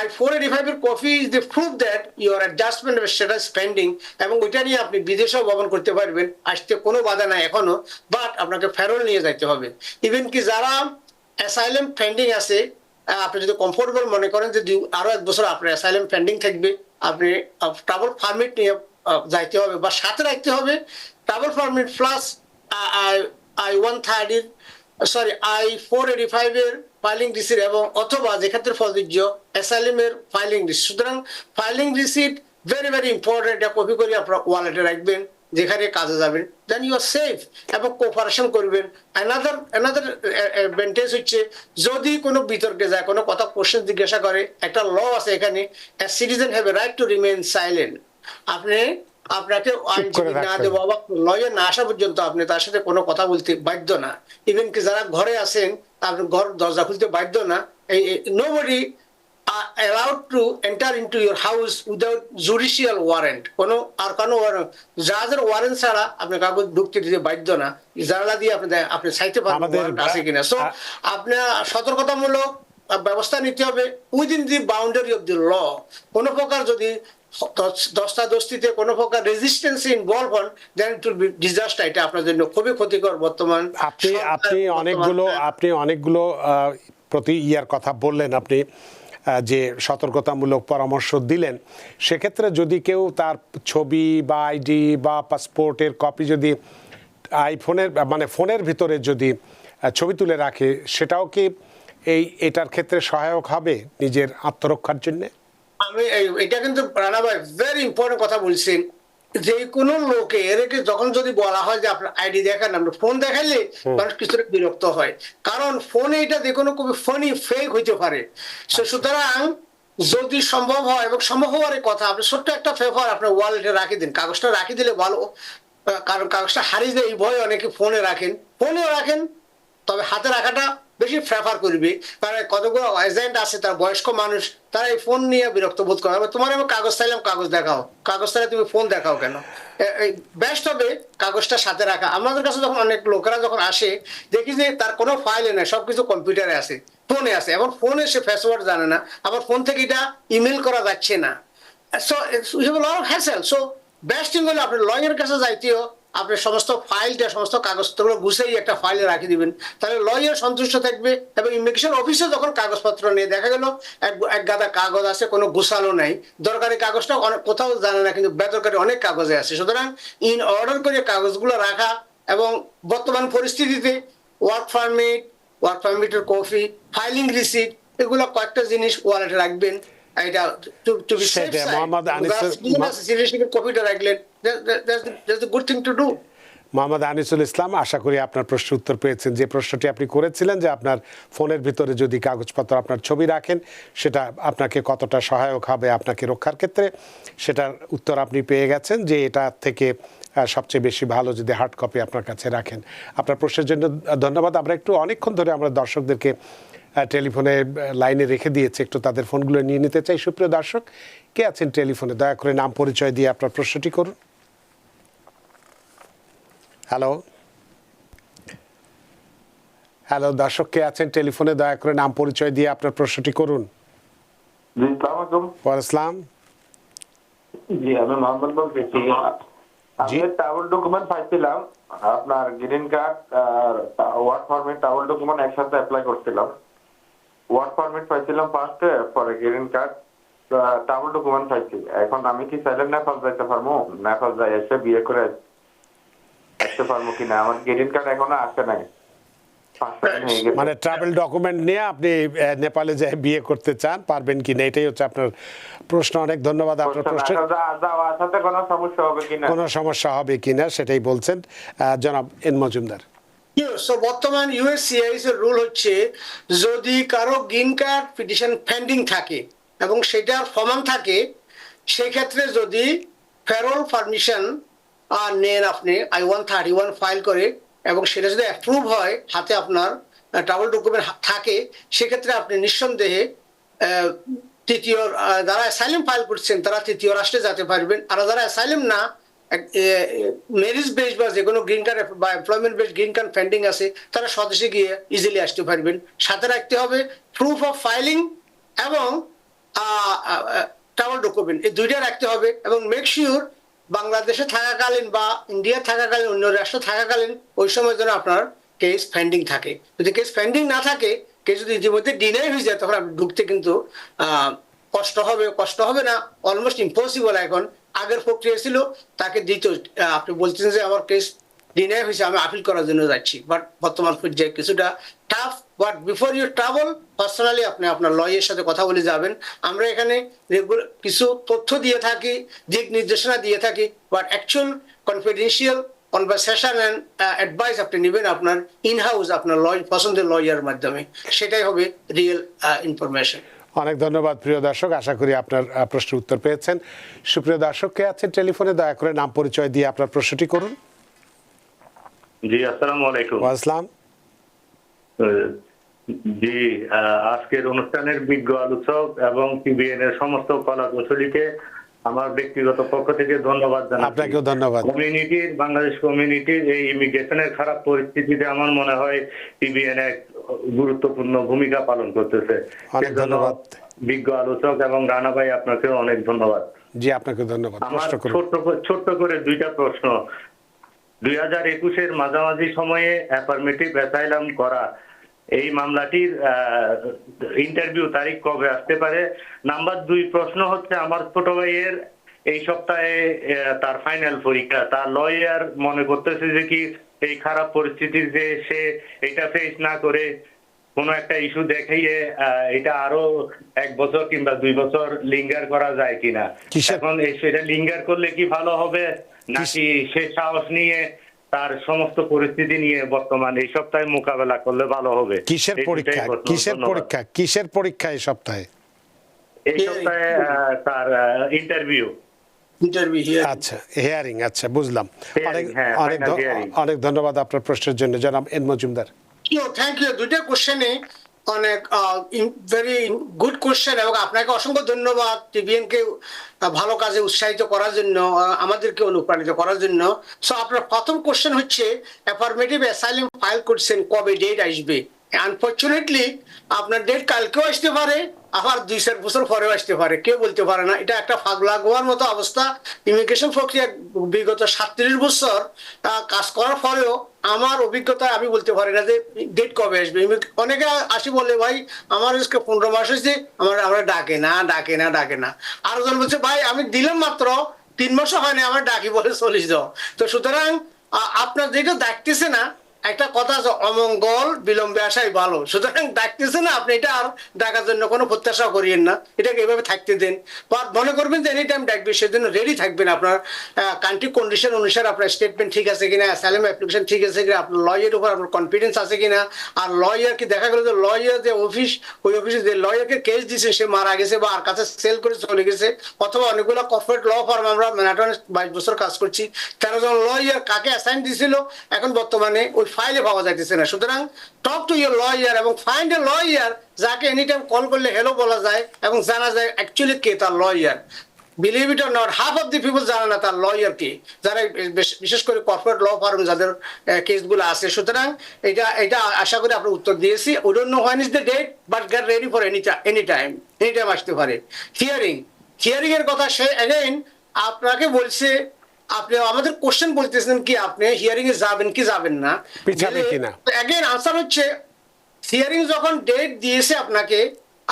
I-485 এর copy is the proof that your adjustment of status pending, এবং ওইটা নিয়ে আপনি বিদেশেও ভ্রমণ করতে পারবেন, আসতে কোনো বাধা নাই এখনো, বাট আপনাকে ফেরত নিয়ে যাইতে হবে। ইভেন কি যারা অ্যাসাইলেম পেন্ডিং আছে, আপনি যদি কমফোর্টেবল মনে করেন যে আরো 1 বছর আপনার অ্যাসাইলেম পেন্ডিং থাকবে, আপনি ট্রাভেল পারমিট নিয়ে যাইতে হবে বা সাথে রাখতে হবে। ট্রাভেল পারমিট প্লাস I-485 এর ফাইলিং রিসিট, এবং অথবা যেক্ষেত্রে প্রযোজ্য অ্যাসাইলেমের ফাইলিং রিসিট। সুতরাং filing receipt very very important, এটা কপি করে আপনার ওয়ালেটে রাখবেন, যেখানে কাজে যাবেন, দেন ইউ আর সেফ, এবং কোঅপারেশন করবেন। অ্যানাদার অ্যাডভান্টেজ হচ্ছে যদি কোনো বিতর্কে যায়, কোনো কথা কোশ্চেন জিজ্ঞাসা করে, একটা ল আছে এখানে, citizen have a right to remain silent. আপনাকে আইনজীবী না দেওয়া বা লয়ার না আসা পর্যন্ত আপনি তার সাথে কোনো কথা বলতে বাধ্য না। ইভেন কি যারা ঘরে আছেন, আপনি ঘর দরজা খুলতে বাধ্য না। Nobody are allowed to enter into your house without judicial warrant. কোনো জাজের ওয়ারেন্ট ছাড়া আপনি কাউকে ঢুকতে দিতে বাধ্য না। জানালা দিয়ে আপনি চাইতে পারবেন আমাদের warrant আছে কিনা। সো আপনার সতর্কতামূলক ব্যবস্থা নিতে হবে within the boundary of the law. কোনো প্রকার যদি দস্তাদস্তিতে কোনো প্রকার রেজিস্ট্যান্স ইনভলভ হন, then it will be disaster. এটা আপনার জন্য খুবই ক্ষতিকর। বর্তমান আপনি অনেকগুলো প্রতি ইয়ার কথা বললেন, আপনি যে সতর্কতামূলক পরামর্শ দিলেন, সেক্ষেত্রে যদি কেউ তার ছবি বা আইডি বা পাসপোর্টের কপি যদি আইফোনের মানে ফোনের ভিতরে যদি ছবি তুলে রাখে, সেটাও কি এটার ক্ষেত্রে সহায়ক হবে নিজের আত্মরক্ষার জন্য? আমি এটা কিন্তু রানা ভাই ভেরি ইম্পর্টেন্ট কথা বলছেন। যে কোনো লোকের যখন যদি বলা হয় যে আপনার আইডি দেখান, আপনার ফোন দেখাইলে মানুষ কিছুটা বিরক্ত হয়, কারণ ফোনে এটা যে কোনো খুবই ফানি ফেক হইতে পারে। সুতরাং যদি সম্ভব হয়, এবং সম্ভব হওয়ার কথা, আপনি ছোট্ট একটা পেপার আপনার ওয়ালেটে রাখি দিন, কাগজটা রাখি দিলে ভালো। কারণ কাগজটা হারিয়ে যায় এই ভয়ে অনেকে ফোনে রাখেন, ফোনেও রাখেন, তবে হাতে রাখাটা বেশি প্রেফার করবে। কারণ কতগুলো এজেন্ট আছে, তার বয়স্ক মানুষ, তারা এই ফোন নিয়ে বিরক্ত বোধ করে। তোমার আমি কাগজ চাইলাম, কাগজ দেখাও, কাগজ চাইলে তুমি ফোন দেখাও কেন? বেস্ট হবে কাগজটা সাথে রাখা। আমাদের কাছে যখন অনেক লোকেরা যখন আসে, দেখি যে তার কোনো ফাইলে নেই, সবকিছু কম্পিউটারে আছে, ফোনে আছে। এখন ফোনে সে পাসওয়ার্ড জানে না, আবার ফোন থেকে এটা ইমেল করা যাচ্ছে না। So we have a lot of hassle. So best thing হলো আপনি লয়ারের কাছে যাইতেও আপনি সমস্ত ফাইলটা, সমস্ত কাগজপত্র গুছাই একটা ফাইলে রাখি দিবেন, তাহলে লয়ার সন্তুষ্ট থাকবে। এবং ইমিগ্রেশন অফিসে যখন কাগজপত্র নিয়ে দেখা গেল এক গাদা কাগজ আছে, কোনো গুছালো নাই, দরকারি কাগজটা অনেক কোথাও জানে না, কিন্তু বেদরকারি অনেক কাগজে আছে। সুতরাং ইন অর্ডার করে কাগজগুলো রাখা, এবং বর্তমান পরিস্থিতিতে ওয়ার্ক পারমিটের কপি, ফাইলিং রিসিট, এগুলো কয়েকটা জিনিস ওয়ালেটে রাখবেন। এটা টু বি সেফ সাইড, কপিটা রাখলেন, that's the good thing to do. Mohammad Anisul Islam, আশা করি আপনার প্রশ্নের উত্তর পেয়েছেন। যে প্রশ্নটি আপনি করেছিলেন যে আপনার ফোনের ভিতরে যদি কাগজপত্র, আপনার ছবি রাখেন, সেটা আপনাকে কতটা সহায়ক হবে আপনাকে রক্ষার ক্ষেত্রে, সেটার উত্তর আপনি পেয়ে গেছেন। যে এটা থেকে সবচেয়ে বেশি ভালো যদি হার্ড কপি আপনার কাছে রাখেন। আপনার প্রশ্নের জন্য ধন্যবাদ। আমরা একটু অনেকক্ষণ ধরে আমরা দর্শকদেরকে টেলিফোনে লাইনে রেখে দিয়েছি, একটু তাদের ফোনগুলো নিয়ে নিতে চাই। সুপ্রিয় দর্শক, কে আছেন টেলিফোনে? দয়া করে নাম পরিচয় দিয়ে আপনার প্রশ্নটি করুন। হ্যালো হ্যালো দর্শক, কে আছেন টেলিফোনে? দয়া করে নাম পরিচয় দিয়ে আপনার প্রশ্নটি করুন। জি, আসসালামু আলাইকুম। ওয়ালাইকুম। জি, আমি মোহাম্মদ বলতেছি। আমি ট্রাভেল ডকুমেন্ট পাইছিলাম, আপনার গ্রিন কার্ড আর ওয়ার্ক পারমিট, ট্রাভেল ডকুমেন্ট একসাথে অ্যাপ্লাই করছিলাম। ওয়ার্ক পারমিট পাইছিলাম ফার্স্টে, পরে গ্রিন কার্ড, ট্রাভেল ডকুমেন্ট পাইছি। এখন আমি কি চাইলে নেপাল যাইতে পারবো? নেপাল যাই এসে বিয়ে করে আসতে পারবো কিনা? আমার গ্রিন কার্ড এখনো আসে নাই। মানে ট্রাভেল ডকুমেন্ট নিয়ে আপনি নেপালে যাই বিয়ে করতে চান, পারবেন কিনা, এটাই হচ্ছে আপনার প্রশ্ন। অনেক ধন্যবাদ আপনার প্রশ্ন। কোনো সমস্যা হবে কিনা সেটাই বলছেন জনাব এন মজুমদার। বর্তমান ইউএসসিআইএস এর রুল হচ্ছে, যদি কারো গ্রিন কার্ড পিটিশন পেন্ডিং থাকে এবং সেটার প্রমাণ থাকে, সেক্ষেত্রে যদি ফেরল পারমিশন নেন, আপনি I-131 ফাইল করে, এবং সেটা যদি অ্যাপ্রুভ হয়, হাতে আপনার ট্রাভেল ডকুমেন্ট থাকে, সেক্ষেত্রে আপনি নিঃসন্দেহে তৃতীয়, যারা অ্যাসাইলাম ফাইল করছেন তারা তৃতীয় রাষ্ট্রে যেতে পারবেন। আর যারা অ্যাসাইলাম না, ম্যারেজ বেস বা যে কোনো গ্রিন কার্ড বা employment base green card pending আছে, তারা স্বদেশে গিয়ে ইজিলি আসতে পারবেন। সাথে রাখতে হবে প্রুফ অফ ফাইলিং এবং ট্রাভেল ডকুমেন্ট, এই দুইটা রাখতে হবে। এবং মেক শিওর বাংলাদেশে থাকাকালীন বা ইন্ডিয়া থাকাকালীন, অন্য রাষ্ট্র থাকাকালীন ওই সময় যেন আপনার কেস পেন্ডিং থাকে। যদি কেস পেন্ডিং না থাকে, কেস যদি ইতিমধ্যে ডিনাই হয়ে যায়, তখন আপনি ঢুকতে কিন্তু কষ্ট হবে না, অলমোস্ট ইম্পসিবল। এখন আগের প্রক্রিয়া ছিল তাকে দিত, আপনি বলছেন যে আমার কেস ডিনাই হয়েছে, আমি আপিল করার জন্য যাচ্ছি, বাট বর্তমান পর্যায়ে কিছুটা tough. But before you travel, personally আপনি আপনার লয়ারের সাথে কথা বলে যাবেন। আমরা এখানে কিছু তথ্য দিয়ে থাকি, দিক নির্দেশনা দিয়ে থাকি, but actual confidential conversation and advice আপনি নেবেন আপনার ইনহাউস, আপনার পছন্দের লয়ারের মাধ্যমে। সেটাই হবে রিয়েল ইনফরমেশন। অনেক ধন্যবাদ প্রিয় দর্শক, আশা করি আপনার প্রশ্নের উত্তর পেয়েছেন। সুপ্রিয় দর্শক, কে আছেন টেলিফোনে? দয়া করে নাম পরিচয় দিয়ে আপনার প্রশ্নটি করুন। জি, আসসালামু আলাইকুম। ওয়ালাইকুম। জি, আজকের অনুষ্ঠানের বিজ্ঞ আলোচক এবং টিবিএন এর সমস্ত কলা কৌশলীকে আমার ব্যক্তিগত পক্ষ থেকে ধন্যবাদ জানাচ্ছি। আপনাকেও ধন্যবাদ। বাংলাদেশ কমিউনিটির এই ইমিগ্রেশনের খারাপ পরিস্থিতিতে আমার মনে হয় টিবিএন এক গুরুত্বপূর্ণ ভূমিকা পালন করতেছে। অনেক ধন্যবাদ বিজ্ঞ আলোচক এবং রানা ভাই, আপনাকেও অনেক ধন্যবাদ। জি, আপনাকে ধন্যবাদ। আমার ছোট্ট করে দুইটা প্রশ্ন। 2021-এর মাঝামাঝি সময়ে অ্যাফার্মেটিভ অ্যাসাইলাম করা এই মামলাটির ইন্টারভিউ তারিখ কবে আসতে পারে? নাম্বার 2 প্রশ্ন হচ্ছে, আমার ছোট ভাইয়ের এই সপ্তাহে তার ফাইনাল পরীক্ষা। তার লয়ার মনে করতেছে যে কি এই খারাপ পরিস্থিতির যে সে এটা ফেস না করে কোনো একটা ইস্যু দেখাইয়ে এটা আরো 1 বছর কিংবা 2 বছর লিঙ্গার করা যায় কিনা। এখন সেটা লিঙ্গার করলে কি ভালো হবে, নাকি সে সাহস নিয়ে তার সমস্ত পরিস্থিতি নিয়ে বর্তমান এই সপ্তাহে মোকাবেলা করলে ভালো হবে? কিসের পরীক্ষা এই সপ্তাহে? এই সপ্তাহে তার ইন্টারভিউ। আচ্ছা, হিয়ারিং। আচ্ছা, বুঝলাম। অনেক ধন্যবাদ আপনার প্রশ্নের জন্য, জনাব এন মজুমদার। Thank you. দুইটা কোশ্চেনে অনেক ভেরি গুড কোশ্চেন, এবং আপনাকে অসংখ্য ধন্যবাদ টিবিএন কে ভালো কাজে উৎসাহিত করার জন্য, আমাদেরকে অনুপ্রাণিত করার জন্য। সো আপনার প্রথম কোশ্চেন হচ্ছে অ্যাফার্মেটিভ অ্যাসাইলাম ফাইল করছেন, কবে ডেট আসবে? আনফরচুনেটলি আপনার ডেট কালকেও আসতে পারে, আবার 2-4 বছর পরেও আসতে পারে, কেউ বলতে পারে না। এটা একটা ফাঁক লাগোয়ার মতো অবস্থা। ইমিগ্রেশন প্রক্রিয়া বিগত 37 বছর কাজ করার পরেও আমার অভিজ্ঞতায় আমি বলতে পারি না যে ডেট কবে আসবে। অনেকে আসি বলে, ভাই আমার 15 মাস হয়েছে, আমরা ডাকে না। আরো জন বলছে, ভাই আমি দিলাম মাত্র 3 মাসও হয়নি, আমার ডাকি বলে চলিস যাও। তো সুতরাং আপনার যেটা দেখতেছে না, একটা কথা আছে, অমঙ্গল বিলম্বে আসাই ভালো। সুতরাং ডাকতেছে না, আপনি এটা আর ডাকার জন্য কোনো প্রত্যাশা করিয়েন না, এটাকে এভাবে থাকতে দেন। মনে করবেন যে এনি টাইম ডাকবে, সেজন্য রেডি থাকবেন। আপনার কান্ট্রি কন্ডিশন অনুসারে আপনার স্টেটমেন্ট ঠিক আছে কিনা, অ্যাসাইলাম অ্যাপ্লিকেশন ঠিক আছে কিনা, আপনার লয়ের উপর আপনার কনফিডেন্স আছে কিনা। আর লয়ার কি দেখা গেল যে লয়ার যে অফিস, ওই অফিসে যে লয়ারকে কেস দিচ্ছে সে মারা গেছে বা আর কাছে সেল করে চলে গেছে, অথবা অনেকগুলো কর্পোরেট ল ফার্ম, আমরা ম্যানাটনে 22 বছর কাজ করছি, 13 জন লয়ার কাকে অ্যাসাইন দিয়েছিল এখন বর্তমানে ওই ফাইলে পাওয়া যাইতেছে না। সুতরাং টক টু ইউর লয়ার এবং ফাইন্ড এ লয়ার যাকে এনি টাইম কল করলে হেলো বলা যায় এবং জানা যায় অ্যাকচুয়ালি কে তার lawyer. Believe it or not, half of the people জানে না তার লয়ার কে, যারা বিশেষ করে কর্পোরেট ল ফার্ম যাদের কেসগুলো আছে। সুতরাং এটা আশা করি আপনার উত্তর দিয়েছি। We don't know when is the date, but get ready for any time আসতে পারে। হিয়ারিং এর কথা সে এগেইন আপনাকে বলছে, আপনি আমাদের কোশ্চেন বলতেছেন কি আপনি হিয়ারিং এ যাবেন কি যাবেন না, এগেইন আনসার হচ্ছে হিয়ারিং যখন ডেট দিয়েছে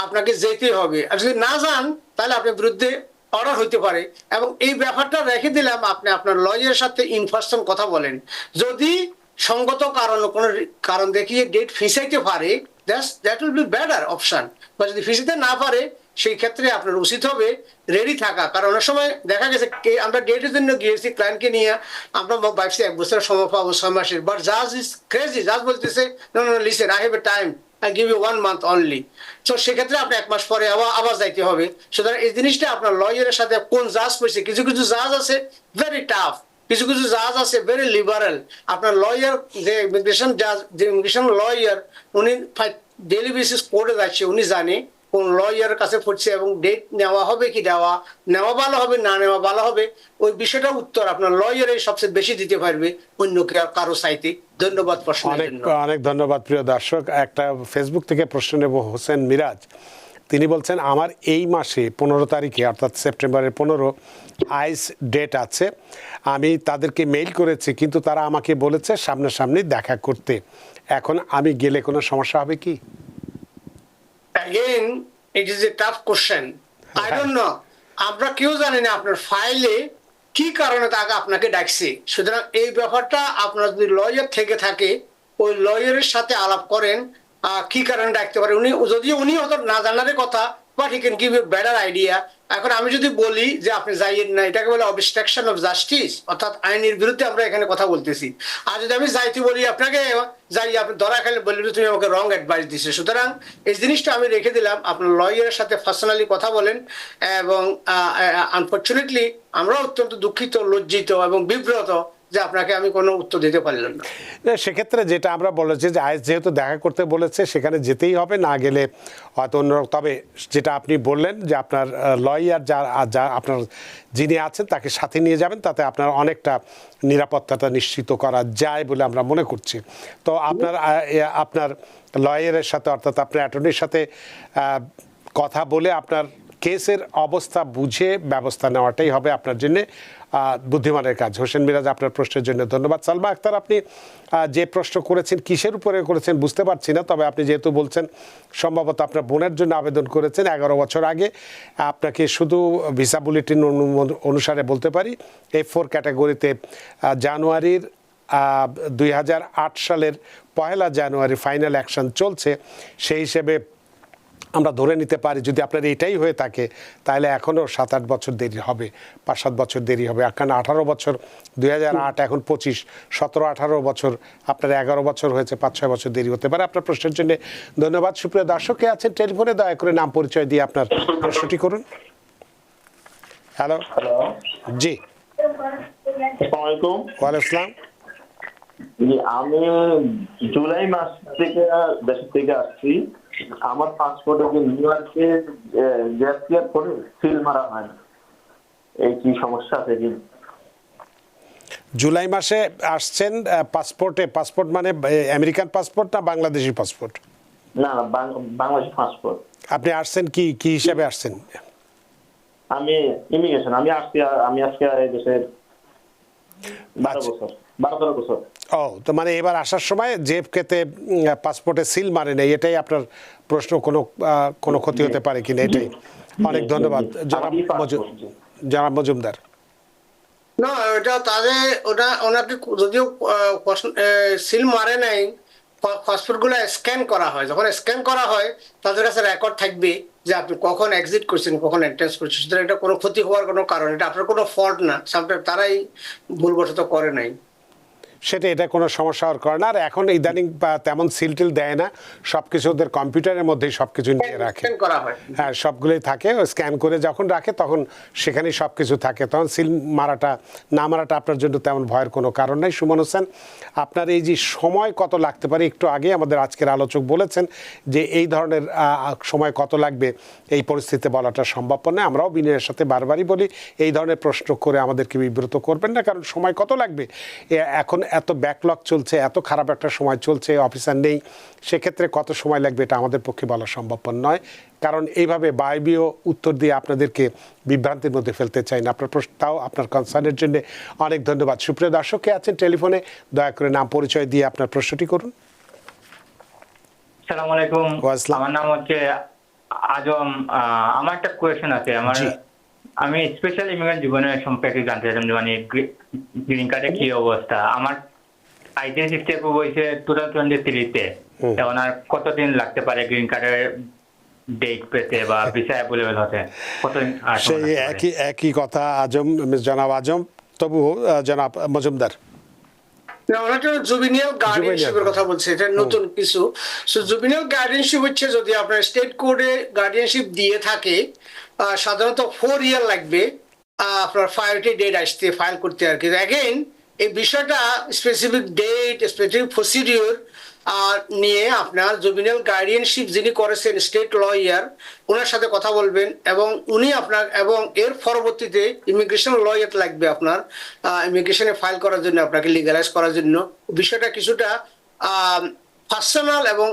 আপনাকে যেতে হবে। আর যদি না যান তাহলে আপনার বিরুদ্ধে অর্ডার হইতে পারে। এবং এই ব্যাপারটা রেখে দিলাম, আপনি আপনার লয়ারের সাথে ইন পারসন কথা বলেন। যদি সঙ্গত কোনো কারণ দেখিয়ে ডেট ফিসাইতে পারে, that will be better option. বা যদি ফিসাইতে না পারে, সেই ক্ষেত্রে আপনার উচিত হবে রেডি থাকা। কারণ অনেক সময় দেখা গেছে আমরা ডেটের জন্য গিয়েছি ক্লায়েন্টকে নিয়ে, আমরা ভাবছি 1 বছরের সময় পাবো, 6 মাসের, বাট জাজ ইজ ক্রেজি। জাজ বলতেছে no listen, I have a time, I give you 1 month only. তো সেক্ষেত্রে আপনি 1 মাস পরে আবার যাইতে হবে। সুতরাং এই জিনিসটা আপনার লয়ারের সাথে কোন জাজ করছে, কিছু জাজ আছে ভেরি টাফ, কিছু জাজ আছে ভেরি লিবারেল। আপনার লয়ার যে ইমিগ্রেশন জাজ, যে ইমিগ্রেশন লয়ার, উনি ডেইলি বেসিস কোর্টে যাচ্ছে, উনি জানে কোন লয়ারের কাছে পড়ছে এবং ডেট নেওয়া হবে কি নেওয়া ভালো হবে না নেওয়া ভালো হবে, ওই বিষয়টার উত্তর আপনার লয়ারের সবচেয়ে বেশি দিতে পারবে অন্য কারো চাইতে। ধন্যবাদ প্রশ্নের জন্য। অনেক ধন্যবাদ প্রিয় দর্শক। একটা ফেসবুক থেকে প্রশ্ন নেব, হোসেন মিরাজ। তিনি বলছেন, আমার এই মাসে 15 তারিখে অর্থাৎ সেপ্টেম্বরের 15 আইস ডেট আছে। আমি তাদেরকে মেইল করেছি, কিন্তু তারা আমাকে বলেছে সামনাসামনি দেখা করতে। এখন আমি গেলে কোনো সমস্যা হবে কি? Again, it is a tough question. I don't know. আমরা কেউ জানি না আপনার ফাইলে কি কারণে তাকে আপনাকে ডাকছে। সুতরাং এই ব্যাপারটা আপনার যদি লয়ার থেকে থাকে, ওই লয়ারের সাথে আলাপ করেন কি কারণে ডাকতে পারে। যদিও উনি হয়তো না জানার কথা, but he can give you better idea. এখন আমি যদি বলি যে আপনি যাইয়েন না, এটাকে বলে অবস্ট্রাকশন অফ জাস্টিস, অর্থাৎ আইনের বিরুদ্ধে আমরা এখানে কথা বলতেছি। আর যদি আমি যাইতে বলি আপনাকে যাই, আপনি ধরা খেলে বললেন তুমি আমাকে রং অ্যাডভাইস দিচ্ছে। সুতরাং এই জিনিসটা আমি রেখে দিলাম, আপনার লয়ারের সাথে পার্সোনালি কথা বলেন। এবং আনফর্চুনেটলি আমরা অত্যন্ত দুঃখিত, লজ্জিত এবং বিব্রত যে আপনাকে আমি কোনো উত্তর দিতে পারলাম না। সেক্ষেত্রে যেটা আমরা বলেছি যে আইএস যেহেতু দেখা করতে বলেছে সেখানে যেতেই হবে, না গেলে হয়তো অন্য, তবে যেটা আপনি বললেন যে আপনার লয়ার যা আপনার যিনি আছেন তাকে সাথে নিয়ে যাবেন, তাতে আপনার অনেকটা নিরাপত্তাটা নিশ্চিত করা যায় বলে আমরা মনে করছি। তো আপনার লয়ারের সাথে অর্থাৎ আপনার অ্যাটর্নির সাথে কথা বলে আপনার কেসের অবস্থা বুঝে ব্যবস্থা নেওয়াটাই হবে আপনার জন্য বুদ্ধিমানের কাজ। হোসেন মিরাজ, আপনার প্রশ্নের জন্য ধন্যবাদ। সালমা আক্তার, আপনি যে প্রশ্ন করেছেন কিসের উপরে করেছেন বুঝতে পারছি না, তবে আপনি যেহেতু বলছেন সম্ভবত আপনার বোনের জন্য আবেদন করেছেন 11 বছর আগে, আপনাকে শুধু ভিসা বুলেটিন অনুসারে বলতে পারি F4 ক্যাটাগরিতে জানুয়ারির 2008 সালের 1 জানুয়ারি ফাইনাল অ্যাকশন চলছে। সেই হিসেবে আমরা ধরে নিতে পারি যদি আপনার এটাই হয়ে থাকে তাহলে এখনও 7-8 বছর দেরি হবে, 5-7 বছর দেরি হবে। কারণ 18 বছর 2008, এখন 25, 17-18 বছর, আপনার 11 বছর হয়েছে, 5-6 বছর দেরি হতে পারে। আপনার প্রশ্নের জন্য ধন্যবাদ। সুপ্রিয় দর্শক আছেন টেলিফোনে, দয়া করে নাম পরিচয় দিয়ে আপনার প্রশ্নটি করুন। হ্যালো। জি, আসসালামু ওয়ালাইকুম আসসালাম। জি, আমি জুলাই মাস থেকে দেশ থেকে আসছি। আমার পাসপোর্টে যে নিউ ইয়র্কে গ্যাস ক্লিয়ার করে সিল মারা হয় না, এই কি সমস্যা আছে কি? জুলাই মাসে আসছেন, পাসপোর্ট মানে আমেরিকান পাসপোর্ট না বাংলাদেশি পাসপোর্ট? না না, বাংলাদেশি পাসপোর্ট। আপনি আসছেন কি হিসাবে আসছেন? আমি ইমিগ্রেশন, আমি আজকে এই দেশের 12 বছর। ও, তো মানে এবার আসার সময় জেএফকেতে পাসপোর্টে সিল মারে নেই, এটাই আপনার প্রশ্ন। কোনো ক্ষতি হতে পারে কিনা, এটাই। অনেক ধন্যবাদ জনাব মজুমদার। না, ওটা তাদের ওনাকে যদিও সিল মারে নাই, পাসপোর্টগুলো স্ক্যান করা হয়, যখন স্ক্যান করা হয় তাদের কাছে রেকর্ড থাকবে যে আপনি কখন এক্সিট করছেন, কখন এন্ট্রান্স করছেন। সুতরাং এটা কোনো ক্ষতি হওয়ার কোনো কারণ, এটা আপনার কোনো ফল্ট না, তারাই ভুলবশত করে নাই। এটা কোনো সমস্যা হওয়ার করে না। আর এখন ইদানিং তেমন সিল টিল দেয় না, সবকিছু ওদের কম্পিউটারের মধ্যেই সবকিছু নিয়ে রাখে। হ্যাঁ, সবগুলোই থাকে, স্ক্যান করে যখন রাখে তখন সেখানেই সবকিছু থাকে, তখন সিল না মারাটা আপনার জন্য তেমন ভয়ের কোনো কারণ নাই। সুমন হোসেন, আপনার এই যে সময় কত লাগতে পারে, একটু আগে আমাদের আজকের আলোচক বলেছেন যে এই ধরনের সময় কত লাগবে এই পরিস্থিতিতে বলাটা সম্ভব নয়। আমরাও বিনয়ের সাথে বারবারই বলি এই ধরনের প্রশ্ন করে আমাদেরকে বিব্রত করবেন না, কারণ সময় কত লাগবে, এখন এত ব্যাকলগ চলছে, এত খারাপ একটা সময় চলছে, অফিসার নেই, সেক্ষেত্রে কত সময় লাগবে এটা আমাদের পক্ষে বলা সম্ভব নয়। কারণ এইভাবে বায়বীয় উত্তর দিয়ে আপনাদেরকে বিভ্রান্তির মধ্যে ফেলতে চাই না। আপনার প্রশ্নটাও আপনার কনসার্নের জন্য অনেক ধন্যবাদ। সুপ্রিয় দর্শক আছেন টেলিফোনে, দয়া করে নাম পরিচয় দিয়ে আপনার প্রশ্নটি করুন। আসসালামু আলাইকুম, আমার নাম হচ্ছে আজম। আমার একটা কোয়েশ্চেন আছে। আমি স্পেশাল ইমিগ্রেন্ট জীবনের সম্পর্কে জানতে চাইছিলাম, মানে গ্রিন কার্ডের কি অবস্থা। আমার আইডেন্টিটি হয়েছে 2023-তে, এখন আর কতদিন লাগতে পারে গ্রিন কার্ডের ডেট পেতে বা ভিসা অ্যাভেলেবল হতে? কতদিন? সেই একই কথা জনাব আজম, তবু জনাব মজুমদার। জুবিনিয়াল গার্ডিয়ানশিপের কথা বলছে, এটা নতুন কিছু। জুবিনিয়াল গার্ডিয়ানশিপ হচ্ছে, যদি আপনার স্টেট কোর্টে গার্ডিয়ানশিপ দিয়ে থাকে সাধারণত 4 ইয়ার লাগবে আপনার ফাইলটি ডেট আসতে, ফাইল করতে আর কি। অ্যাগেইন এই বিষয়টা স্পেসিফিক ডেট, স্পেসিফিক প্রসিডিওর নিয়ে আপনার জুবিনিয়াল গার্ডিয়ানশিপ যিনি করেছেন স্টেট লয়ার, ওনার সাথে কথা বলবেন, এবং উনি আপনার, এবং এর পরবর্তীতে ইমিগ্রেশন লয়ার লাগবে আপনার ইমিগ্রেশনে ফাইল করার জন্য, আপনাকে লিগালাইজ করার জন্য। বিষয়টা কিছুটা পার্সোনাল, এবং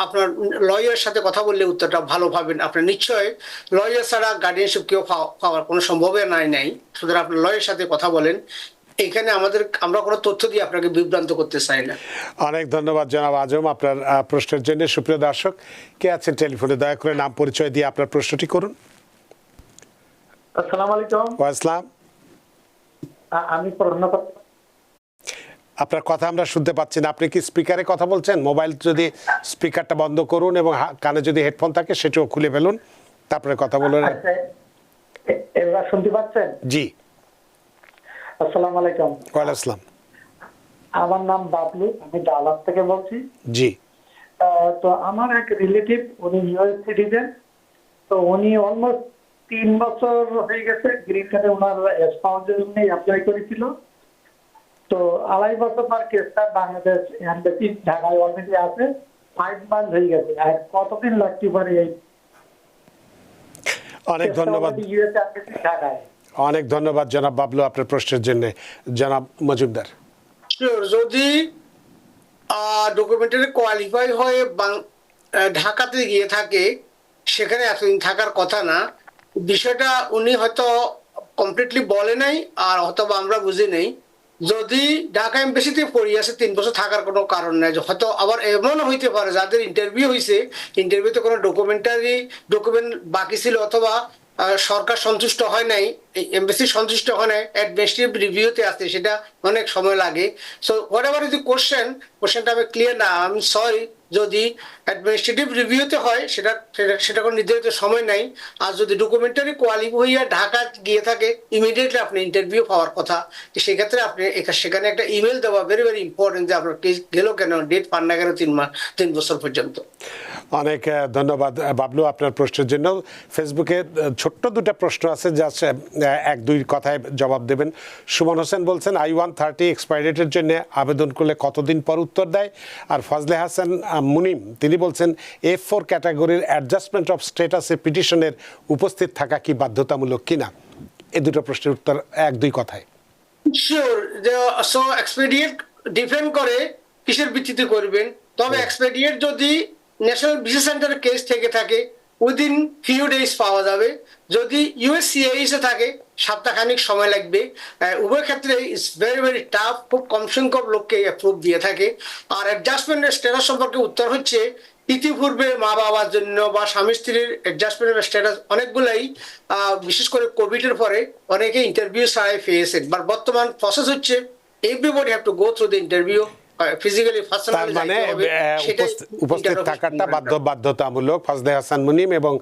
আপনার লয়ারের সাথে কথা বললে উত্তরটা ভালো পাবেন। আপনার নিশ্চয় লয়ার ছাড়া গার্ডিয়ানশিপ কেউ পাওয়ার কোনো সম্ভাবনা নাই। সুতরাং আপনার লয়ারের সাথে কথা বলেন। এখানে আমরা কোনো তথ্য দিয়ে আপনাকে বিভ্রান্ত করতে চাই না। অনেক ধন্যবাদ জনাব আজম আপনার প্রশ্নের জন্য। সুপ্রিয় দর্শক আছেন টেলিফোনে, দয়া করে নাম পরিচয় দিয়ে আপনার প্রশ্নটি করুন। আসসালামু আলাইকুম। ওয়ালাইকুম। আমি প্রশ্ন আপনার কথা আমরা শুনতে পাচ্ছি না, আপনি কি স্পিকারে কথা বলছেন? মোবাইল যদি স্পিকারটা বন্ধ করুন এবং কানে যদি হেডফোন থাকে সেটাও খুলে ফেলুন, তারপরে কথা বলুন। এবার শুনতে পাচ্ছেন? জি। আসসালামু আলাইকুম। ওয়ালাইকুম আসসালাম। আমার নাম বাবলু, আমি ডালাস থেকে বলছি। জি। তো আমার এক রিলেটিভ, উনি ইউএস সিটিজেন, তো উনি অলমোস্ট 3 বছর হয়ে গেছে গ্রিন কার্ডে ওনার স্পাউসের জন্য অ্যাপ্লাই করেছিল। তো আড়াই বছর পর কেসটা বাংলাদেশ এমবেসি ঢাকায় অলরেডি আছে, 5 মান্থ হয়ে গেছে, আর কতদিন লাগতে পারে এই অনেক ধন্যবাদ, ইউএস এমবেসি ঢাকায়? অনেক ধন্যবাদ জনাব বাবলু আপনার প্রশ্নের জন্য। জনাব মজুমদার। Sure, যদি ডকুমেন্টারি কোয়ালিফাই হয়ে ঢাকাতে গিয়ে থাকে, সেখানে এতদিন থাকার কথা না। বিষয়টা উনি হয়তো কমপ্লিটলি বলে নাই, আর হয়তো বা আমরা বুঝি নেই। যদি ঢাকা এমবেসিতে পড়ে আছে 3 বছর থাকার কোনো কারণ নাই। হয়তো আবার এমন হইতে পারে যাদের ইন্টারভিউ হয়েছে, ইন্টারভিউতে কোনো ডকুমেন্ট বাকি ছিল, অথবা সরকার সন্তুষ্ট হয় নাই, এমবেসি সন্তুষ্ট হয় নাই, অ্যাডমিনিস্ট্রেটিভ রিভিউতে আছে, সেটা অনেক সময় লাগে। So what ever is the কোশ্চেনটা আমি ক্লিয়ার না, আমি সরি। যদি অ্যাডমিনিস্ট্রেটিভ রিভিউতে হয়, সেটা কোনো নির্ধারিত সময় নাই। আর যদি ডকুমেন্টারি কোয়ালিফাই হইয়া ঢাকা গিয়ে থাকে, ইমিডিয়েটলি আপনি ইন্টারভিউ পাওয়ার কথা। সেক্ষেত্রে আপনি সেখানে একটা ইমেল দেওয়া ভেরি ভেরি ইম্পর্টেন্ট, যে আপনার কেস গেল কেন, ডেট পান না কেন 3 বছর পর্যন্ত। অনেক ধন্যবাদ বাবলু আপনার প্রশ্নের জন্য। ফেসবুকে ছোট্ট 2টা প্রশ্ন আছে, যা 1-2 কথায় জবাব দেবেন। সুমন হোসেন বলছেন I-130 এক্সপায়ারি ডেটের জন্য আবেদন করলে কতদিন পর উত্তর দেয়? আর ফজলে হাসান মুনিম তিনি বলছেন F4 ক্যাটাগরির অ্যাডজাস্টমেন্ট অফ স্ট্যাটাসে পিটিশনের উপস্থিত থাকা কি বাধ্যতামূলক কিনা? এই 2টো প্রশ্নের উত্তর 1-2 কথায়। শিওর, সো এক্সপেডিয়েট ডিপেন্ড করে কিসের ভিত্তিতে করবেন। তবে এক্সপেডিয়েট যদি ন্যাশনাল ভিসা সেন্টারের কেস থেকে থাকে, উইদিন ফিউ ডেজ পাওয়া যাবে। যদি ইউএসসিআইএস এ থাকে, সপ্তাহখানিক সময় লাগবে। উভয় ক্ষেত্রে ইটস ভেরি ভেরি টাফ, খুব কম সংখ্যক লোককে অ্যাপ্রুভ দিয়ে থাকে। আর অ্যাডজাস্টমেন্টের স্ট্যাটাস সম্পর্কে উত্তর হচ্ছে, ইতিপূর্বে মা বাবার জন্য বা স্বামী স্ত্রীর অ্যাডজাস্টমেন্টের স্ট্যাটাস অনেকগুলাই, বিশেষ করে কোভিডের পরে অনেকে ইন্টারভিউ ছাড়াই পেয়েছেন। বাট বর্তমান প্রসেস হচ্ছে everybody have to go through the interview physically, তার মানে উপস্থিত থাকাটা বাধ্যতামূলক। ফজলে হাসান মুনিম এবং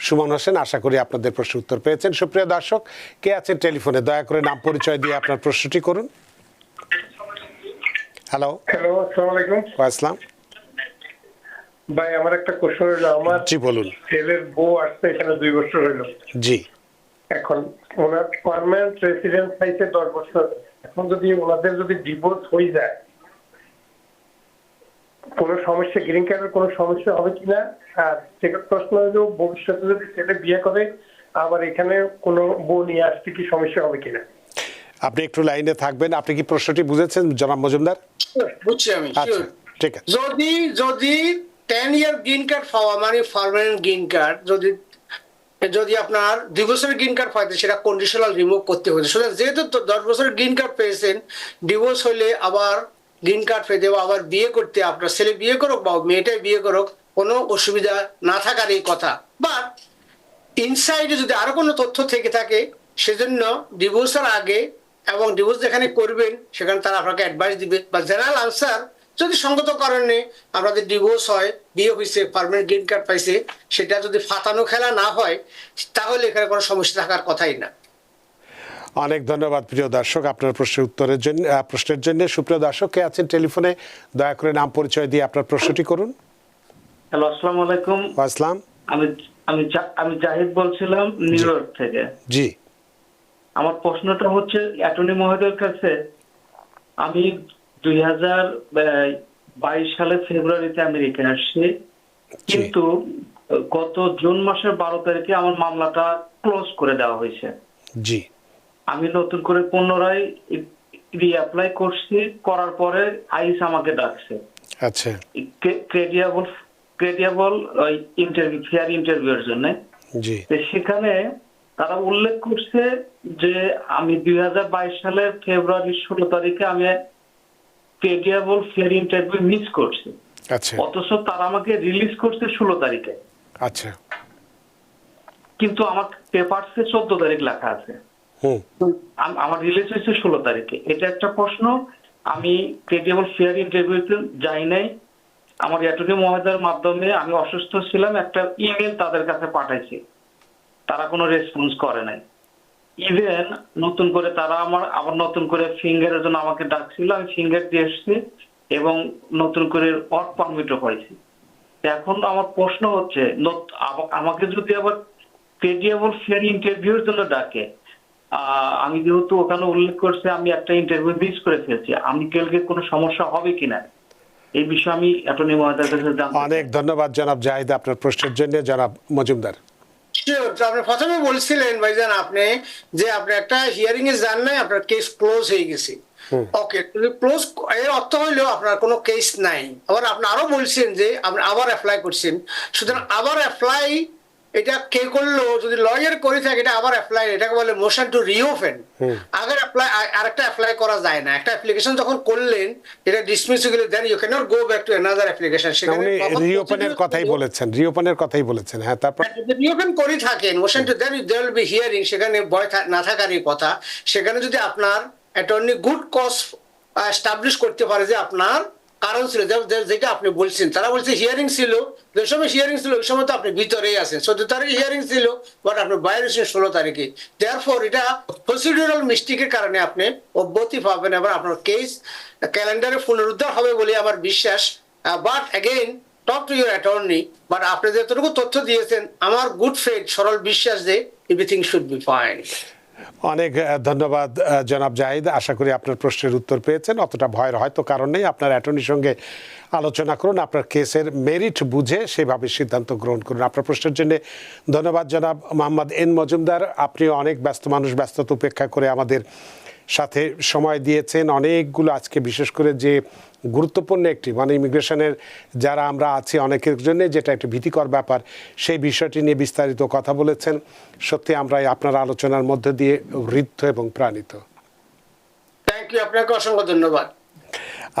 সুমন হোসেন, আশা করি আপনাদের প্রশ্নের উত্তর পেয়েছেন। সুপ্রিয় দর্শক, কে আছেন টেলিফোনে? দয়া করে নাম পরিচয় দিয়ে আপনার প্রশ্নটি করুন। হ্যালো। হ্যালো, আসসালামু আলাইকুম। আসসালাম ভাই, আমার একটা কোশ্চেন হলো, আমার জি বলুন। ছেলের বউ আসছে এখানে 2 বছর হলো। জি। এখন ওনার পার্মানেন্ট রেসিডেন্স পাইছে 10 বছর। এখন যদি ওনাদের যদি ডিভোর্স হয়ে যায়, কোনো সমস্যা, গ্রিন কার্ডের কোনো সমস্যা হবে কিনা? আর সেকেন্ড প্রশ্ন হলো, ভবিষ্যতে যদি ছেলে বিয়ে করে আবার এখানে কোনো বউ নিয়ে আসতে কি সমস্যা হবে কিনা? আপনি একটু লাইনে থাকবেন। আপনি কি প্রশ্নটি বুঝেছেন জনাব মজুমদার? বুঝছি আমি। আচ্ছা, ঠিক আছে। যদি 10 ইয়ার গ্রিন কার্ড পাওয়া মানে পার্মানেন্ট গ্রিন কার্ড, যদি আপনার 2 বছরের গ্রিন কার্ড পাইতে, সেটা কন্ডিশনাল রিমুভ করতে হচ্ছে। সুতরাং যেহেতু 10 বছরের গ্রিন কার্ড পেয়েছেন, ডিভোর্স হলে আবার গ্রিন কার্ড পেতে আবার বিয়ে করতে, আপনার ছেলে বিয়ে করুক বা মেয়েটাই বিয়ে করুক, কোনো অসুবিধা না থাকার এই কথা। বাট ইনসাইডে যদি আরো কোনো তথ্য থেকে থাকে, সেজন্য ডিভোর্সের আগে এবং ডিভোর্স যেখানে করবেন সেখানে তারা আপনাকে অ্যাডভাইস দিবে। বা জেনারেল আনসার, যদি সঙ্গত কারণে আপনাদের ডিভোর্স হয়, বিয়ে হয়েছে, পার্মানেন্ট গ্রিন কার্ড পাইছে, সেটা যদি ফাতানো খেলা না হয়, তাহলে এখানে কোনো সমস্যা থাকার কথাই না। অনেক ধন্যবাদ প্রিয় দর্শক আপনার প্রশ্নের জন্য। সুপ্রিয় দর্শক, কে আছেন টেলিফোনে? দয়া করে নাম পরিচয় দিয়ে আপনার প্রশ্নটি করুন। হ্যালো, আসসালামু আলাইকুম। আসসালাম। আমি জাহিদ বলছিলাম নিউ ইয়র্ক থেকে। জি। আমার প্রশ্নটা হচ্ছে অ্যাটর্নি মহোদয়ের কাছে। আমি 2022 সালের ফেব্রুয়ারিতে আমেরিকায় আসছি, কিন্তু গত জুন মাসের 12 তারিখে আমার মামলাটা ক্লোজ করে দেওয়া হয়েছে। জি। আমি নতুন করে পুনরায় রিঅ্যাপ্লাই করছি, করার পরে আইস আমাকে ডাকছে। আচ্ছা। ক্রেডিবল ইন্টারভিউ, ফেয়ার ইন্টারভিউর জন্য। জি। সেখানে তারা উল্লেখ করছে যে আমি 2022 সালের ফেব্রুয়ারি 16 তারিখে আমি ক্রেডিবল ফেয়ার ইন্টারভিউ মিস করছি। আচ্ছা। অথচ তারা আমাকে রিলিজ করছে 16 তারিখে। আচ্ছা। কিন্তু আমার পেপারসে 14 তারিখ লেখা আছে। আমার রিলিজ হয়েছে 16 তারিখে। এটা একটা প্রশ্ন। আমি ক্রেডিবল ফেয়ার ইন্টারভিউতে যাই নাই। আমার অ্যাটর্নি মহোদয়ের মাধ্যমে, আমি অসুস্থ ছিলাম, একটা ইমেল তাদের কাছে পাঠাইছি, তারা কোনো রেসপন্স করে নাই। ইভেন নতুন করে তারা আবার নতুন করে ফিঙ্গারের জন্য আমাকে ডাকছিল, আমি ফিঙ্গার দিয়ে এসেছি এবং নতুন করে ওয়ার্ক পারমিটও পাইছি। এখন আমার প্রশ্ন হচ্ছে, আমাকে যদি আবার ক্রেডিবল ফেয়ার ইন্টারভিউর জন্য ডাকে, আমি যেহেতু ওখানে উল্লেখ করছে আমি একটা ইন্টারভিউ মিস করে ফেলছি, আমি কালকে কোনো সমস্যা হবে কিনা এই বিষয়ে আমি অ্যাটর্নি মহোদয়ের কাছে জানতে চাই। অনেক ধন্যবাদ জনাব জাহিদ আপনার প্রশ্নের জন্য। জনাব মজুমদার। Sure, তো আপনি প্রথমে বলছিলেন ভাইজান আপনি যে আপনি একটা হিয়ারিং এ যান নাই, আপনার কেস ক্লোজ হয়ে গেছে। ওকে, ক্লোজ এর অর্থ হইলো আপনার কোনো কেস নাই। আবার আপনি আরো বলছেন যে আপনি আবার অ্যাপ্লাই করছেন, সুতরাং আবার অ্যাপ্লাই এটা কে করলো, যদি লয়ার করে থাকে এটা আবার অ্যাপ্লাই, এটাকে বলে মোশন টু রিওপেন। আগের অ্যাপ্লাই আরেকটা অ্যাপ্লাই করা যায় না। একটা অ্যাপ্লিকেশন যখন করলেন এটা ডিসমিস হয়ে গেলে then you can not go back to another application. উনি রিওপেনের কথাই বলেছেন, রিওপেনের কথাই বলেছেন। হ্যাঁ, তারপর যদি রিওপেন করে থাকেন motion to then there will be hearing, সেখানে ভয় না থাকারই কথা। সেখানে যদি আপনার অ্যাটর্নি গুড কজ এস্টাবলিশ করতে পারে যে আপনার কারণ ছিল, যেটা আপনি বলছেন, তারা বলছে হিয়ারিং ছিল, যে সময় হিয়ারিং ছিল ওই সময় তো আপনি ভিতরেই আছেন, 14 তারিখে হিয়ারিং ছিল বাট আপনি বাইরে ছিলেন 16 তারিখে। দেয়ারফর এটা প্রসিডিউরাল মিস্টেকের কারণে আপনি অব্যাহতি পাবেন এবং আপনার কেস ক্যালেন্ডারে পুনরুদ্ধার হবে বলে আমার বিশ্বাস। But again talk to your attorney. But আপনি যতটুকু তথ্য দিয়েছেন আমার গুড ফেথ সরল বিশ্বাস যে এভরিথিং শুড বি ফাইন। অনেক ধন্যবাদ জনাব জাহিদ। আশা করি আপনার প্রশ্নের উত্তর পেয়েছেন। অতটা ভয়ের হয়তো কারণ নেই। আপনার অ্যাটর্নির সঙ্গে আলোচনা করুন, আপনার কেসের মেরিট বুঝে সেভাবে সিদ্ধান্ত গ্রহণ করুন। আপনার প্রশ্নের জন্য ধন্যবাদ জনাব মোহাম্মদ এন মজুমদার। আপনিও অনেক ব্যস্ত মানুষ, ব্যস্ততা উপেক্ষা করে আমাদের সাথে সময় দিয়েছেন। অনেকগুলো আজকে বিশেষ করে যে গুরুত্বপূর্ণ একটি মানে ইমিগ্রেশনের যারা আমরা আছি অনেকের জন্য যেটা একটা ভীতিকর ব্যাপার, সেই বিষয়টি নিয়ে বিস্তারিত কথা বলেছেন। সত্যি আমরা আপনার আলোচনার মধ্যে দিয়ে ঋদ্ধ এবং প্রাণিত। থ্যাংক ইউ, আপনাকে অসংখ্য ধন্যবাদ।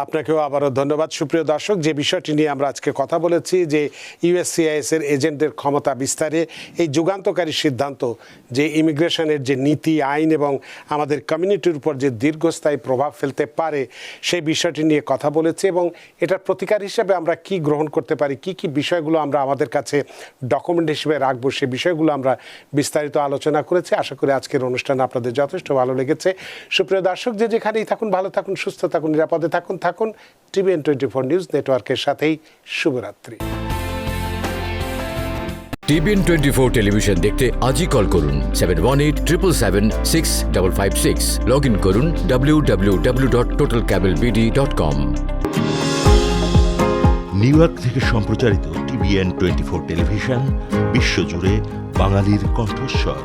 আপনাকেও আবারও ধন্যবাদ। সুপ্রিয় দর্শক, যে বিষয়টি নিয়ে আমরা আজকে কথা বলেছি যে ইউএসসিআইএস এর এজেন্টদের ক্ষমতা বিস্তারে এই যুগান্তকারী সিদ্ধান্ত যে ইমিগ্রেশনের যে নীতি আইন এবং আমাদের কমিউনিটির উপর যে দীর্ঘস্থায়ী প্রভাব ফেলতে পারে সেই বিষয়টি নিয়ে কথা বলেছি এবং এটার প্রতিকার হিসেবে আমরা কি গ্রহণ করতে পারি, কি কি বিষয়গুলো আমরা আমাদের কাছে ডকুমেন্ট হিসেবে রাখবো, সেই বিষয়গুলো আমরা বিস্তারিত আলোচনা করেছি। আশা করি আজকের অনুষ্ঠান আপনাদের যথেষ্ট ভালো লেগেছে। সুপ্রিয় দর্শক, যে যেখানেই থাকুন ভালো থাকুন, সুস্থ থাকুন, নিরাপদে থাকুন টিভিএন 24 নিউজ নেটওয়ার্কের সাথেই। শুভরাত্রি। টিভিএন 24 টেলিভিশন দেখতে আজই কল করুন 7187776556। লগ ইন করুন www.totalcablebd.com। নিউ ইয়র্ক থেকে সম্প্রচারিত টিভিএন 24 টেলিভিশন বিশ্বজুড়ে বাঙালির কণ্ঠস্বর।